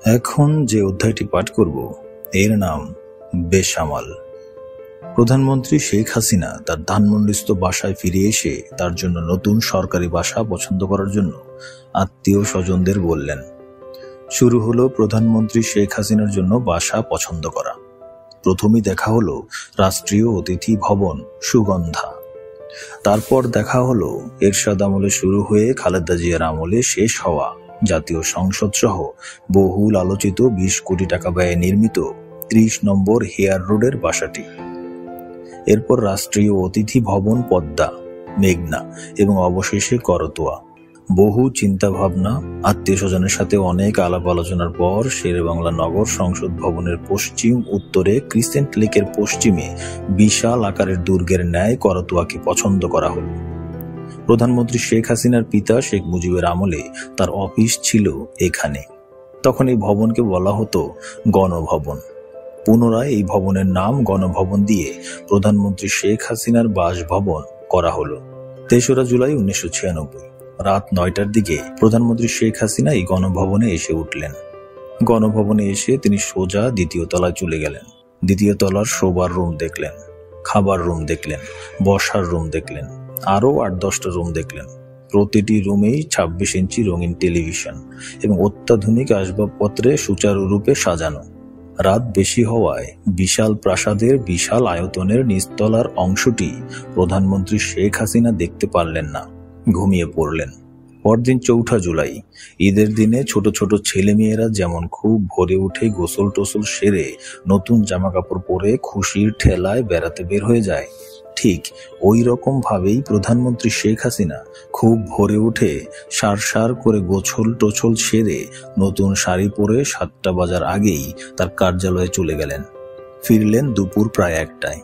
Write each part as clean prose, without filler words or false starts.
এখন যে অধ্যায়টি পাঠ করব এর নাম বেসামাল। প্রধানমন্ত্রী শেখ হাসিনা তার ধানমন্ডিস্থ বাসায় ফিরে এসে তার জন্য নতুন সরকারি বাসা পছন্দ করার জন্য আত্মীয় স্বজনদের বললেন। শুরু হলো প্রধানমন্ত্রী শেখ হাসিনার জন্য বাসা পছন্দ করা। প্রথমেই দেখা হলো রাষ্ট্রীয় অতিথি ভবন সুগন্ধা। তারপর দেখা হলো এরশাদ আমলে শুরু হয়ে খালেদা জিয়ার আমলে শেষ হওয়া জাতীয় সংসদ সহ বহুল আলোচিত ২০ কোটি টাকা ব্যয়ে নির্মিত ৩০ নম্বর হেয়ার রোডের বাসাটি। এরপর রাষ্ট্রীয় অতিথি ভবন পদ্মা, মেঘনা এবং অবশেষে করতোয়া। বহু চিন্তা ভাবনা, আত্মীয় স্বজনের সাথে অনেক আলাপ আলোচনার পর শেরেবাংলা নগর সংসদ ভবনের পশ্চিম উত্তরে ক্রিসেন্ট লেকের পশ্চিমে বিশাল আকারের দুর্গের ন্যায় করতোয়াকে পছন্দ করা হল। প্রধানমন্ত্রী শেখ হাসিনার পিতা শেখ মুজিবের আমলে তার অফিস ছিল এখানে। তখন এই ভবনকে বলা হতো গণভবন। পুনরায় এই ভবনের নাম গণভবন দিয়ে প্রধানমন্ত্রী শেখ হাসিনার বাসভবন করা হলো। ৩রা জুলাই ১৯৯৬ রাত ৯টার দিকে প্রধানমন্ত্রী শেখ হাসিনা এই গণভবনে এসে উঠলেন। গণভবনে এসে তিনি সোজা দ্বিতীয় তলায় চলে গেলেন। দ্বিতীয় তলার শোবার রুম দেখলেন, খাবার রুম দেখলেন, বসার রুম দেখলেন, আরো ৮-১০টা রুম দেখলেন। প্রতিটি রুমেই ২৬ ইঞ্চি রঙিন টেলিভিশন এবং অত্যাধুনিক আসবাবপত্রে সুচারুরূপে সাজানো। রাত বেশি হওয়ায় বিশাল প্রাসাদের বিশাল আয়তনের নিচতলার অংশটি প্রধানমন্ত্রী শেখ হাসিনা দেখতে পারলেন না, ঘুমিয়ে পড়লেন। পরদিন ৪ঠা জুলাই, ঈদের দিনে ছোট ছোট ছেলেমেয়েরা যেমন খুব ভোরে উঠে গোসল টোসল সেরে নতুন জামা কাপড় পরে খুশির ঠেলায় বেড়াতে বের হয়ে যায়, ঠিক ওই রকম ভাবেই প্রধানমন্ত্রী শেখ হাসিনা খুব ভোরে উঠে সার করে গোছল টোছল সেরে নতুন শাড়ি পরে ৭টা বাজার আগেই তার কার্যালয়ে চলে গেলেন। ফিরলেন দুপুর প্রায় ১টায়।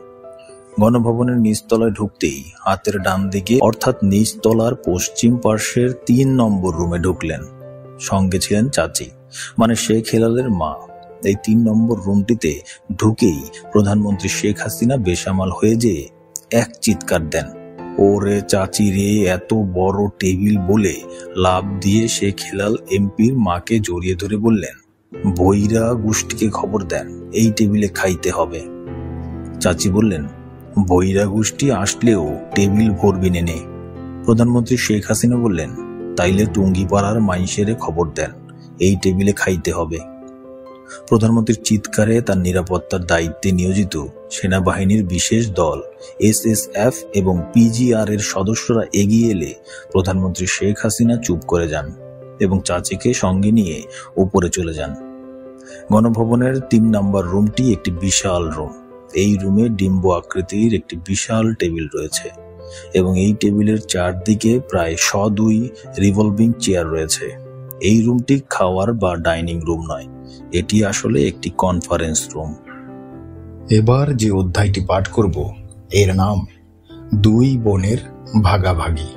গণভবনের নিচতলায় ঢুকতেই হাতের ডান দিকে অর্থাৎ নিচতলার পশ্চিম পার্শ্বের ৩ নম্বর রুমে ঢুকলেন। সঙ্গে ছিলেন চাচি, মানে শেখ হেলালের মা। এই ৩ নম্বর রুমটিতে ঢুকেই প্রধানমন্ত্রী শেখ হাসিনা বেসামাল হয়ে যেয়ে এক চিৎকার দেন, ওরে চাচি রে, এত বড় টেবিল বলে লাফ দিয়ে শেখ হেলাল এমপির মাকে জড়িয়ে ধরে বললেন, বইরা গোষ্ঠীকে খবর দেন, এই টেবিলে খাইতে হবে। চাচি বললেন, বইরা গোষ্ঠী আসলেও টেবিল ভরবি নে। প্রধানমন্ত্রী শেখ হাসিনা বললেন, তাইলে টুঙ্গিপাড়ার মাইনষেরে খবর দেন, এই টেবিলে খাইতে হবে। প্রধানমন্ত্রীর চিৎকারে তার নিরাপত্তার দায়িত্বে নিয়োজিত সেনাবাহিনীর বিশেষ দল SSF এবং PGR এর সদস্যরা এগিয়ে এলে প্রধানমন্ত্রী শেখ হাসিনা চুপ করে যান এবং চাচিকে সঙ্গে নিয়ে উপরে চলে যান। গণভবনের ৩ নম্বর রুমটি একটি বিশাল রুম। এই রুমে ডিম্ব আকৃতির একটি বিশাল টেবিল রয়েছে এবং এই টেবিলের চারদিকে প্রায় ১০২ রিভলভিং চেয়ার রয়েছে। এই রুমটি খাওয়ার বা ডাইনিং রুম নয়, এটি আসলে একটি কনফারেন্স রুম। এবার যে অধ্যায়টি পাঠ করব এর নাম ২ বোনের ভাগাভাগি।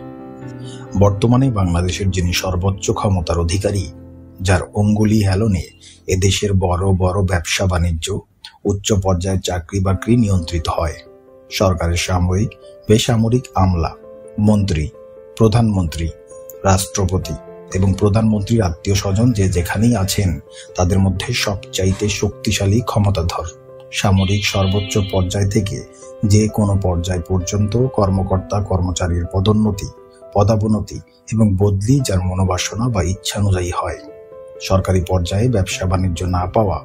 বর্তমানে বাংলাদেশের যিনি সর্বোচ্চ ক্ষমতার অধিকারী, যার অঙ্গুলি হেলনে এদেশের বড় বড় ব্যবসা বাণিজ্য, উচ্চ পর্যায়ের চাকরি বাকরি নিয়ন্ত্রিত হয়, সরকারের সামরিক বেসামরিক আমলা, মন্ত্রী, প্রধানমন্ত্রী, রাষ্ট্রপতি এবং প্রধানমন্ত্রীর আত্মীয় স্বজন যে যেখানেই আছেন তাদের মধ্যে সবচাইতে শক্তিশালী ক্ষমতাধর, সামরিক সর্বোচ্চ পর্যায় থেকে যে কোনো পর্যায় পর্যন্ত কর্মকর্তা কর্মচারীর পদোন্নতি, পদাবনতি এবং বদলি যার মনোবাসনা বা ইচ্ছানুযায়ী হয়, সরকারি পর্যায়ে ব্যবসা বাণিজ্য না পাওয়া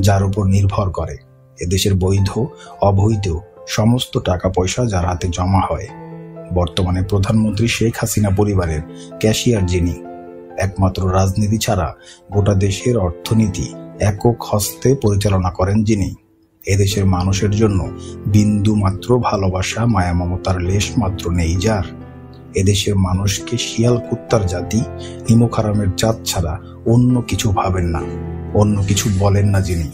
যার উপর নির্ভর করে, এদেশের বৈধ অবৈধ সমস্ত টাকা পয়সা যার হাতে জমা হয়। বর্তমানে প্রধানমন্ত্রী শেখ হাসিনা পরিবারের ক্যাশিয়ার যিনি, একমাত্র রাজনীতি ছাড়া গোটা দেশের অর্থনীতি একক হস্তে পরিচালনা করেন যিনি, এদেশের মানুষের জন্য বিন্দু মাত্র ভালোবাসা মায়া মমতার লেশ মাত্র নেই যার, এদেশের মানুষকে শিয়াল কুত্তার জাতি হিমুখারামের জাত ছাড়া অন্য কিছু ভাবেন না, অন্য কিছু বলেন না যিনি,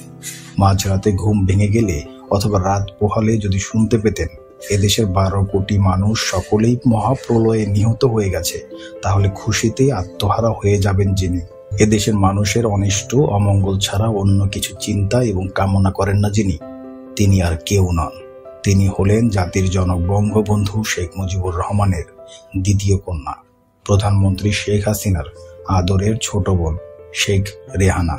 মাঝরাতে ঘুম ভেঙে গেলে অথবা রাত পোহালে যদি শুনতে পেতেন এদেশের ১২ কোটি মানুষ সকলেই মহাপ্রলয়ে নিহত হয়ে গেছে, তাহলে খুশিতে আত্মহারা হয়ে যাবেন যিনি, এদেশের মানুষের অনিষ্ট অমঙ্গল ছাড়া অন্য কিছু চিন্তা এবং কামনা করেন না যিনি, তিনি আর কেউ নন। তিনি হলেন জাতির জনক বঙ্গবন্ধু শেখ মুজিবুর রহমানের দ্বিতীয় কন্যা, প্রধানমন্ত্রী শেখ হাসিনার আদরের ছোট বোন শেখ রেহানা।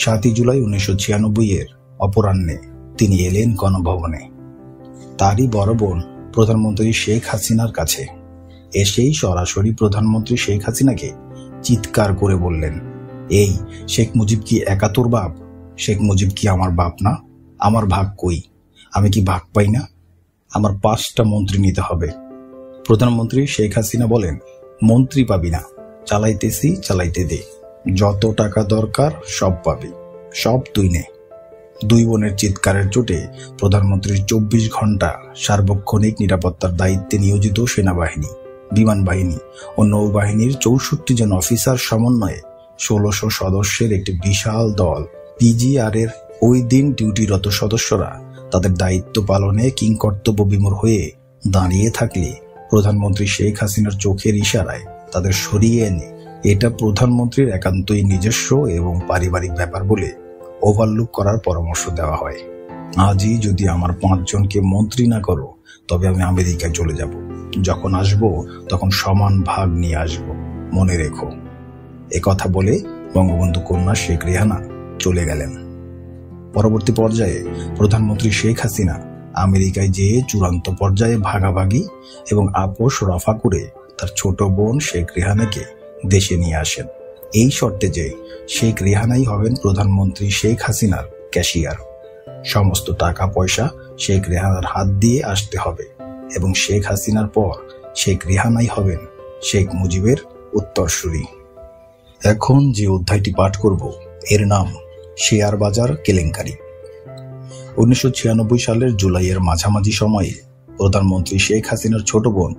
7 জুলাই 1996 অপরাহ্নে তিনি এলেন গণভবনে। তারই বড় বোন প্রধানমন্ত্রী শেখ হাসিনার কাছে। এসেই সরাসরি প্রধানমন্ত্রী শেখ হাসিনাকে চিৎকার করে বললেন, এই শেখ মুজিব কি একা তোর বাপ? শেখ মুজিব কি আমার বাপ না? আমার ভাগ কই? আমি কি ভাগ পাই না? আমার 5টা মন্ত্রী নিতে হবে। প্রধানমন্ত্রী শেখ হাসিনা বলেন, মন্ত্রী পাবি না, চালাইতেছি, চালাইতে দে, যত টাকা দরকার সব পাবি, সব তুই নে। 2 বোনের চিৎকারের চোটে প্রধানমন্ত্রীর 24 ঘন্টা সার্বক্ষণিক নিরাপত্তার দায়িত্বে নিয়োজিত সেনাবাহিনী, বিমান বাহিনী ও নৌবাহিনীর 64 জন অফিসার সমন্বয়ে 1600 সদস্যের একটি বিশাল দল PGR এর ওই দিন ডিউটিরত সদস্যরা তাদের দায়িত্ব পালনে কিংকর্তব্য বিমূঢ় হয়ে দাঁড়িয়ে থাকলে প্রধানমন্ত্রী শেখ হাসিনার চোখের ইশারায় তাদের সরিয়ে এনে এটা প্রধানমন্ত্রীর একান্তই নিজস্ব এবং পারিবারিক ব্যাপার বলে ওভারলুক করার পরামর্শ দেওয়া হয়। আজই যদি আমার 5 জনকে মন্ত্রী না করো তবে আমি আমেরিকায় চলে যাব। যখন আসব তখন সমান ভাগ নিয়ে আসব, মনে রেখো। কথা বলে বঙ্গবন্ধু কন্যা শেখ রেহানা চলে গেলেন। পরবর্তী পর্যায়ে প্রধানমন্ত্রী শেখ হাসিনা আমেরিকায় যেয়ে চূড়ান্ত পর্যায়ে ভাগাভাগি এবং আপোষ রফা করে তার ছোট বোন শেখ রেহানাকে দেশে নিয়ে আসেন, এই শর্তে যে শেখ রেহানাই হবেন প্রধানমন্ত্রী শেখ হাসিনার ক্যাশিয়ার। সমস্ত টাকা পয়সা শেখ রেহানার হাত দিয়ে আসতে হবে এবং শেখ হাসিনার পর শেখ রেহানাই হবেন শেখ মুজিবের উত্তরসূরি। এখন যে অধ্যায়টি পাঠ করব এর নাম শেয়ার বাজার কেলেঙ্কারি। 1996 সালের জুলাইয়ের মাঝামাঝি সময়ে প্রধানমন্ত্রী শেখ হাসিনার ছোট বোন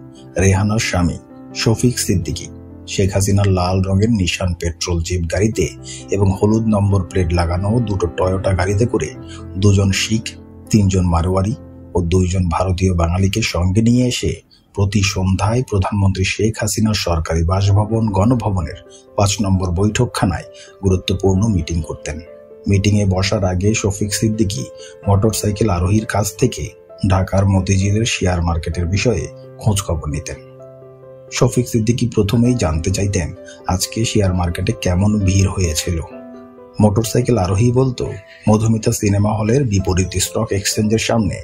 রেহানার স্বামী শফিক সিদ্দিকী শেখ হাসিনার লাল রঙের নিশান পেট্রোল জিপ গাড়িতে এবং হলুদ নম্বর প্লেট লাগানো 2টো টয়োটা গাড়িতে করে 2 জন শিখ, 3 জন মারোয়ারি ও 2 জন ভারতীয় বাঙালিকে সঙ্গে নিয়ে এসে প্রতি সন্ধ্যায় প্রধানমন্ত্রী শেখ হাসিনার সরকারি বাসভবন গণভবনের 5 নম্বর বৈঠকখানায় গুরুত্বপূর্ণ মিটিং করতেন। মিটিংয়ে বসার আগে শফিক সিদ্দিকী মোটরসাইকেল আরোহীর কাছ থেকে ঢাকার মতিঝিলের শেয়ার মার্কেটের বিষয়ে খোঁজ খবর নিতেন। শফিক সিদ্দিকী প্রথমেই জানতে চাইতেন আজকে শেয়ার মার্কেটে কেমন ভিড় হয়েছিল। মোটরসাইকেল আরোহী বলতো, মধুমিতা সিনেমা হলের বিপরীত স্টক এক্সচেঞ্জের সামনে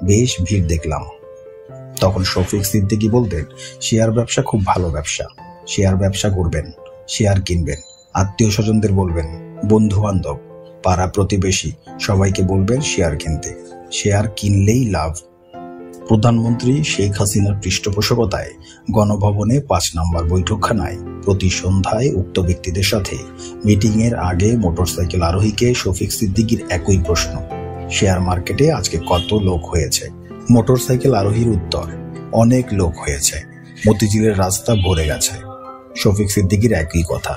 বেশ ভিড় দেখলাম। তখন শফিক সিদ্দিকী বলতেন, শেয়ার ব্যবসা খুব ভালো ব্যবসা, শেয়ার ব্যবসা করবেন, শেয়ার কিনবেন, আত্মীয় স্বজনদের বলবেন, বন্ধু বান্ধব, পাড়া প্রতিবেশী সবাইকে বলবেন শেয়ার কিনতে, শেয়ার কিনলেই লাভ। প্রধানমন্ত্রী শেখ হাসিনার পৃষ্ঠপোষকতায় গণভবনে 5 নম্বর বৈঠকখানায় প্রতি সন্ধ্যায় উক্ত ব্যক্তিদের সাথে মিটিংয়ের আগে মোটরসাইকেল আরোহীকে শফিক সিদ্দিকীর একই প্রশ্ন, শেয়ার মার্কেটে আজকে কত লোক হয়েছে? মোটরসাইকেল আরোহীর উত্তর, অনেক লোক হয়েছে, মতিঝিলের রাস্তা ভরে গেছে। শফিক সিদ্দিকীর একই কথা,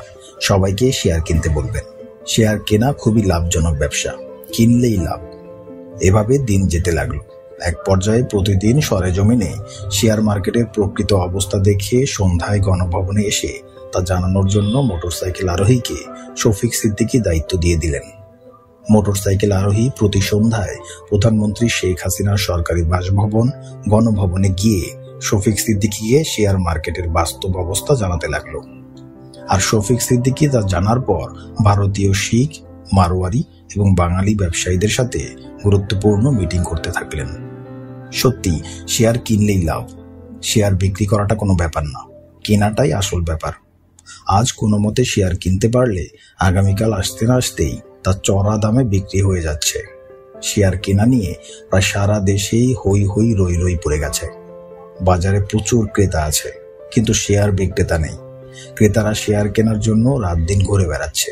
সবাইকে শেয়ার কিনতে বলবেন, শেয়ার কেনা খুবই লাভজনক ব্যবসা, কিনলেই লাভ। এভাবে দিন যেতে লাগলো। এক পর্যায়ে প্রতিদিন সরেজমিনে শেয়ার মার্কেটের প্রকৃত অবস্থা দেখে সন্ধ্যায় গণভবনে এসে তা জানানোর জন্য মোটরসাইকেল আরোহীকে শফিক সিদ্দিকী দায়িত্ব দিয়ে দিলেন। মোটরসাইকেল আরোহী প্রতি সন্ধ্যায় প্রধানমন্ত্রী শেখ হাসিনার সরকারি বাসভবন গণভবনে গিয়ে শফিক সিদ্দিকীকে শেয়ার মার্কেটের বাস্তব অবস্থা জানাতে লাগলো। আর শফিক সিদ্দিকী তা জানার পর ভারতীয় শিখ, মারোয়ারি এবং বাঙালি ব্যবসায়ীদের সাথে গুরুত্বপূর্ণ মিটিং করতে থাকলেন। সত্যি শেয়ার কিনলেই লাভ, শেয়ার বিক্রি করাটা কোনো ব্যাপার না, কেনাটাই আসল ব্যাপার। আজ কোনো মতে শেয়ার কিনতে পারলে আগামীকাল আসতে না আসতেই তা চড়া দামে বিক্রি হয়ে যাচ্ছে। শেয়ার কেনা নিয়ে প্রায় সারা দেশেই হই হই রই রই পড়ে গেছে। বাজারে প্রচুর ক্রেতা আছে, কিন্তু শেয়ার বিক্রেতা নেই। ক্রেতারা শেয়ার কেনার জন্য রাত দিন ঘুরে বেড়াচ্ছে।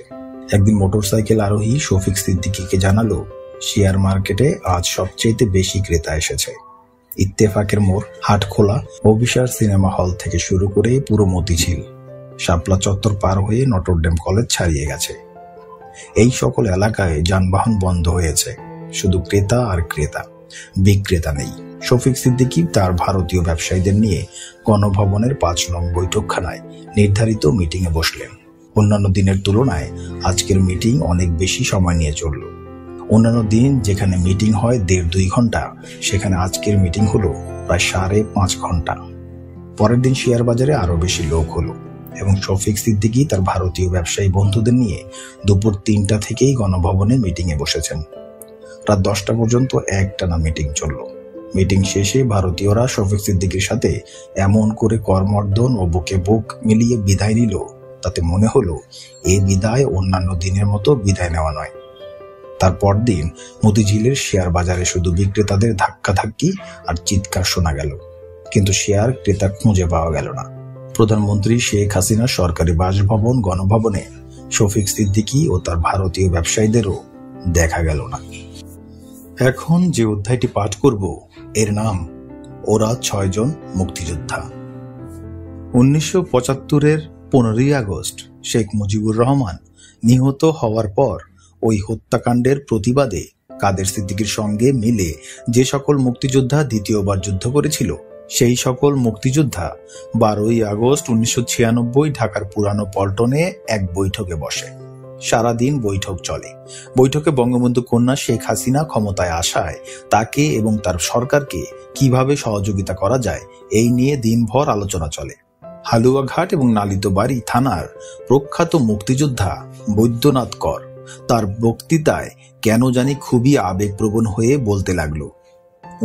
একদিন মোটরসাইকেল আরোহী শফিক সিদ্দিকীকে জানালো, শেয়ার মার্কেটে আজ সবচেয়ে বেশি ক্রেতা এসেছে। ইত্তেফাকের মোড়, হাটখোলা, অভিসার সিনেমা হল থেকে শুরু করে পুরো মতিঝিল, শাপলা চত্বর পার হয়ে নটরডেম কলেজ ছাড়িয়ে গেছে। এই সকল এলাকায় যানবাহন বন্ধ হয়েছে, শুধু ক্রেতা আর ক্রেতা, বিক্রেতা নেই। শফিক সিদ্দিকী তার ভারতীয় ব্যবসায়ীদের নিয়ে গণভবনের 5 নং বৈঠকখানায় নির্ধারিত মিটিংয়ে বসলেন। অন্যান্য দিনের তুলনায় আজকের মিটিং অনেক বেশি সময় নিয়ে চলল। অন্যান্য দিন যেখানে মিটিং হয় 1.5-2 ঘন্টা, সেখানে আজকের মিটিং হলো প্রায় 5.5 ঘন্টা। পরের দিন শেয়ার বাজারে আরো বেশি লোক হলো। এবং শফিক সিদ্দিকী তার ভারতীয় ব্যবসায়ী বন্ধুদের নিয়ে দুপুর 3টা থেকেই গণভবনে মিটিংয়ে বসেছেন। রাত 10টা পর্যন্ত একটানা মিটিং চলল। মিটিং শেষে ভারতীয়রা শফিক সিদ্দিকীর সাথে এমন করে করমর্দন ও বুকে বুক মিলিয়ে বিদায় নিল, তাতে মনে হলো এই বিদায় অন্যান্য দিনের মতো বিদায় নেওয়া নয়। তারপর দিন মতিঝিলের শেয়ার বাজারে শুধু বিক্রেতাদের ধাক্কাধাক্কি আর চিৎকার শোনা গেল, কিন্তু শেয়ার ক্রেতা খুঁজে পাওয়া গেল না। প্রধানমন্ত্রী শেখ হাসিনার সরকারি বাসভবন গণভবনে শফিক সিদ্দিকী ও তার ভারতীয় ব্যবসায়ীদেরও দেখা গেল না। এখন যে অধ্যায়টি পাঠ করব এর নাম ওরা 6 জন মুক্তিযোদ্ধা। 1975-এর 15ই আগস্ট শেখ মুজিবুর রহমান নিহত হওয়ার পর ওই হত্যাকাণ্ডের প্রতিবাদে কাদের সিদ্দিকীর সঙ্গে মিলে যে সকল মুক্তিযোদ্ধা দ্বিতীয়বার যুদ্ধ করেছিল, সেই সকল মুক্তিযোদ্ধা 12ই আগস্ট 1996 ঢাকার পুরানো পল্টনে এক বৈঠকে বসে। সারাদিন বৈঠক চলে। বৈঠকে বঙ্গবন্ধু কন্যা শেখ হাসিনা ক্ষমতায় আসায় তাকে এবং তার সরকারকে কিভাবে সহযোগিতা করা যায় এই নিয়ে দিনভর আলোচনা চলে। হালুয়াঘাট এবং নালিতাবাড়ী থানার প্রখ্যাত মুক্তিযোদ্ধা বৈদ্যনাথ কর তার বক্তৃতায় কেন জানি খুবই আবেগপ্রবণ হয়ে বলতে লাগলো,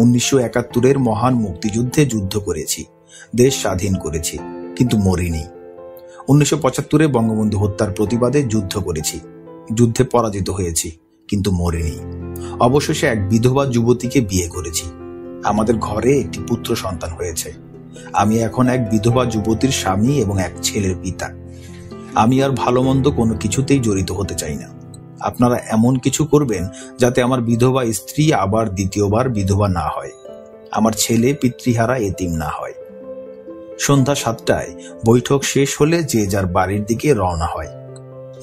1971-এর মহান মুক্তিযুদ্ধে যুদ্ধ করেছি, দেশ স্বাধীন করেছি, কিন্তু মরিনি। 1975-এ বঙ্গবন্ধু হত্যার প্রতিবাদে যুদ্ধ করেছি, যুদ্ধে পরাজিত হয়েছি, কিন্তু মরিনি। অবশেষে এক বিধবা যুবতীকে বিয়ে করেছি, আমাদের ঘরে একটি পুত্র সন্তান হয়েছে। আমি এখন এক বিধবা যুবতীর স্বামী এবং এক ছেলের পিতা। আমি আর ভালো মন্দ কোনো কিছুতেই জড়িত হতে চাই না। আপনারা এমন কিছু করবেন যাতে আমার বিধবা স্ত্রী আবার দ্বিতীয়বার বিধবা না হয়, আমার ছেলে পিতৃহারা এতিম না হয়। সন্ধ্যা 7টায় বৈঠক শেষ হলে যে যার বাড়ির দিকে রওনা হয়।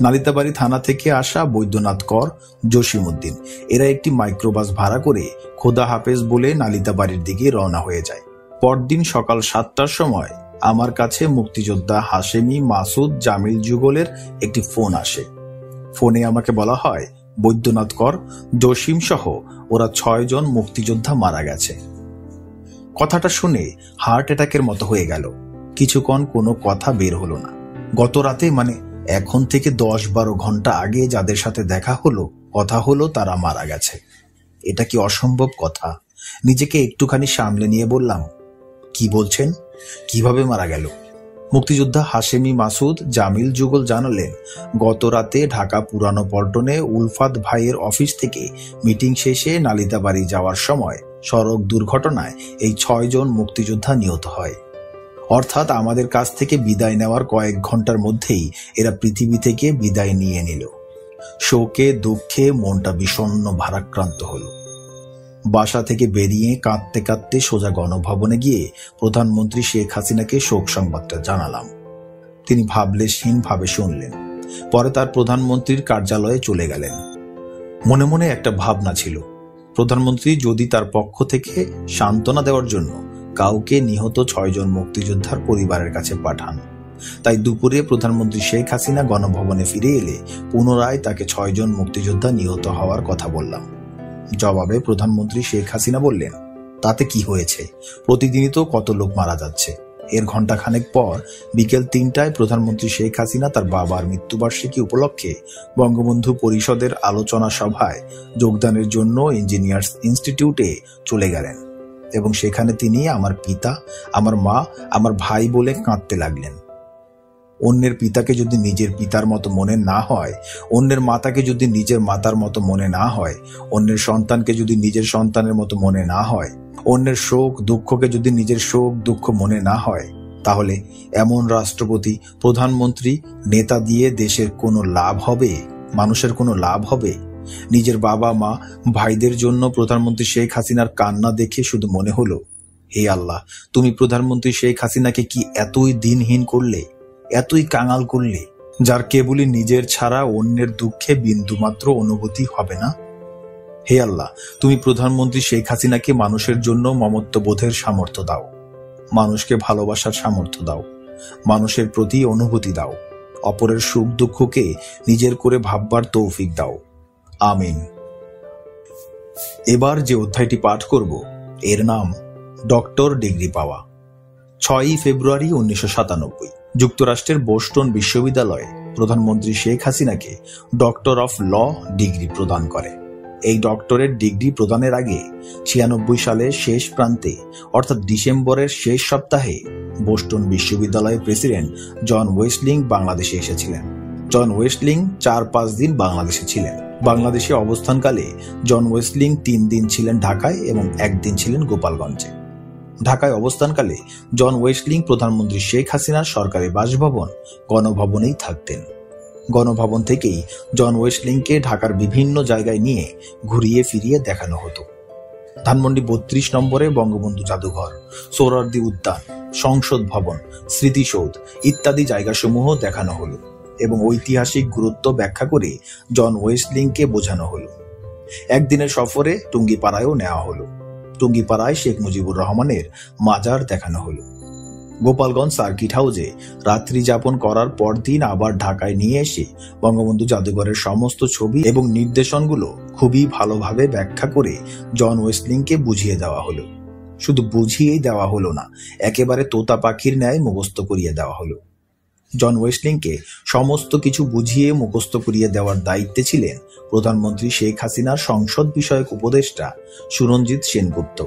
নালিতাবাড়ী থানা থেকে আসা বৈদ্যনাথ কর, জসিম উদ্দিন এরা একটি মাইক্রোবাস ভাড়া করে খোদা হাফেজ বলে নালিতাবাড়ির দিকে রওনা হয়ে যায়। পরদিন সকাল 7টার সময় আমার কাছে মুক্তিযোদ্ধা হাশেমি, মাসুদ, জামিল যুগলের একটি ফোন আসে। ফোনে আমাকে বলা হয় বৈদ্যনাথ কর, জসিম সহ ওরা 6 জন মুক্তিযোদ্ধা মারা গেছে। কথাটা শুনে হার্ট অ্যাটাকের মতো হয়ে গেল। কিছুক্ষণ কোনো কথা বের হলো না। গত রাতে, মানে এখন থেকে 10-12 ঘন্টা আগে যাদের সাথে দেখা হলো, কথা হলো, তারা মারা গেছে। এটা কি অসম্ভব কথা? নিজেকে একটুখানি সামলে নিয়ে বললাম, কি বলছেন? কিভাবে মারা গেল? মুক্তিযোদ্ধা হাশেমি, মাসুদ, জামিল যুগল জানালেন, গত রাতে ঢাকা পুরানো পল্টনে উলফাত ভাইয়ের অফিস থেকে মিটিং শেষে নালিতাবাড়ী যাওয়ার সময় সড়ক দুর্ঘটনায় এই 6 জন মুক্তিযোদ্ধা নিহত হয়। অর্থাৎ আমাদের কাছ থেকে বিদায় নেওয়ার কয়েক ঘন্টার মধ্যেই এরা পৃথিবী থেকে বিদায় নিয়ে নিল। শোকে দুঃখে মনটা বিষণ্ণ ভারাক্রান্ত হলো। বাসা থেকে বেরিয়ে কাঁদতে কাঁদতে সোজা গণভবনে গিয়ে প্রধানমন্ত্রী শেখ হাসিনাকে শোক সংবাদটা জানালাম। তিনি ভাবলেশহীন ভাবে শুনলেন। পরে তার প্রধানমন্ত্রীর কার্যালয়ে চলে গেলেন। মনে মনে একটা ভাবনা ছিল, প্রধানমন্ত্রী যদি তার পক্ষ থেকে সান্ত্বনা দেওয়ার জন্য কাউকে নিহত 6 জন মুক্তিযোদ্ধার পরিবারের কাছে পাঠান। তাই দুপুরে প্রধানমন্ত্রী শেখ হাসিনা গণভবনে ফিরে এলে পুনরায় তাকে 6 জন মুক্তিযোদ্ধা নিহত হওয়ার কথা বললাম। জবাবে প্রধানমন্ত্রী শেখ হাসিনা বললেন, তাতে কি হয়েছে, প্রতিদিনই তো কত লোক মারা যাচ্ছে। এর ঘণ্টাখানেক পর বিকেল 3টায় প্রধানমন্ত্রী শেখ হাসিনা তার বাবার মৃত্যুবার্ষিকী উপলক্ষে বঙ্গবন্ধু পরিষদের আলোচনা সভায় যোগদানের জন্য ইঞ্জিনিয়ার্স ইনস্টিটিউটে চলে গেলেন এবং সেখানে তিনি আমার পিতা, আমার মা, আমার ভাই বলে কাঁদতে লাগলেন। অন্যের পিতাকে যদি নিজের পিতার মতো মনে না হয়, অন্যের মাতাকে যদি নিজের মাতার মতো মনে না হয়, অন্যের সন্তানকে যদি নিজের সন্তানের মতো মনে না হয়, অন্যের শোক দুঃখকে যদি নিজের শোক দুঃখ মনে না হয়, তাহলে এমন রাষ্ট্রপতি, প্রধানমন্ত্রী, নেতা দিয়ে দেশের কোনো লাভ হবে? মানুষের কোনো লাভ হবে? নিজের বাবা মা ভাইদের জন্য প্রধানমন্ত্রী শেখ হাসিনার কান্না দেখে শুধু মনে হলো, হে আল্লাহ, তুমি প্রধানমন্ত্রী শেখ হাসিনাকে কি এতই দিনহীন করলে, এতই কাঙাল করলে, যার কেবলই নিজের ছাড়া অন্যের দুঃখে বিন্দুমাত্র অনুভূতি হবে না? হে আল্লাহ, তুমি প্রধানমন্ত্রী শেখ হাসিনাকে মানুষের জন্য মমত্ববোধের সামর্থ্য দাও, মানুষকে ভালোবাসার সামর্থ্য দাও, মানুষের প্রতি অনুভূতি দাও, অপরের সুখ দুঃখকে নিজের করে ভাববার তৌফিক দাও। আমিন। এবার যে অধ্যায়টি পাঠ করব এর নাম ডক্টর ডিগ্রি পাওয়া। 6ই ফেব্রুয়ারি 1997 যুক্তরাষ্ট্রের বোস্টন বিশ্ববিদ্যালয় প্রধানমন্ত্রী শেখ হাসিনাকে ডক্টর অফ ল ডিগ্রি প্রদান করে। এই ডক্টরেট ডিগ্রি প্রদানের আগে 96 সালের শেষ প্রান্তে অর্থাৎ ডিসেম্বরের শেষ সপ্তাহে বোস্টন বিশ্ববিদ্যালয়ের প্রেসিডেন্ট জন ওয়েস্টলিং বাংলাদেশে এসেছিলেন। জন ওয়েস্টলিং 4-5 দিন বাংলাদেশে ছিলেন। বাংলাদেশে অবস্থানকালে জন ওয়েস্টলিং 3 দিন ছিলেন ঢাকায় এবং 1 দিন ছিলেন গোপালগঞ্জে। ঢাকায় অবস্থানকালে জন ওয়েস্টলিং প্রধানমন্ত্রী শেখ হাসিনার সরকারি বাসভবন গণভবনেই থাকতেন। গণভবন থেকেই জন ওয়েস্টলিংকে ঢাকার বিভিন্ন জায়গায় নিয়ে ঘুরিয়ে ফিরিয়ে দেখানো হতো। ধানমন্ডি 32 নম্বরে বঙ্গবন্ধু জাদুঘর, সোহরাওয়ার্দী উদ্যান, সংসদ ভবন, স্মৃতিসৌধ ইত্যাদি জায়গাসমূহ দেখানো হলো এবং ঐতিহাসিক গুরুত্ব ব্যাখ্যা করে জন ওয়েস্টলিংকে বোঝানো হলো। একদিনের সফরে টুঙ্গিপাড়ায়ও নেওয়া হলো। টুঙ্গিপাড়ায় শেখ মুজিবুর রহমানের মাজার দেখানো হলো। গোপালগঞ্জ সার্কিট হাউসে রাত্রি যাপন করার পরদিন আবার ঢাকায় নিয়ে এসে বঙ্গবন্ধু জাদুঘরের সমস্ত ছবি এবং নির্দেশনগুলো খুবই ভালোভাবে ব্যাখ্যা করে জন ওয়েস্টলিংকে বুঝিয়ে দেওয়া হলো। শুধু বুঝিয়েই দেওয়া হলো না, একেবারে তোতা পাখির ন্যায় মুখস্থ করিয়ে দেওয়া হলো। জন ওয়েস্টলিংকে সমস্ত কিছু বুঝিয়ে মুখস্থ করিয়ে দেওয়ার দায়িত্বে ছিলেন প্রধানমন্ত্রী শেখ হাসিনার সংসদ বিষয়ক উপদেষ্টা সুরঞ্জিত সেনগুপ্ত।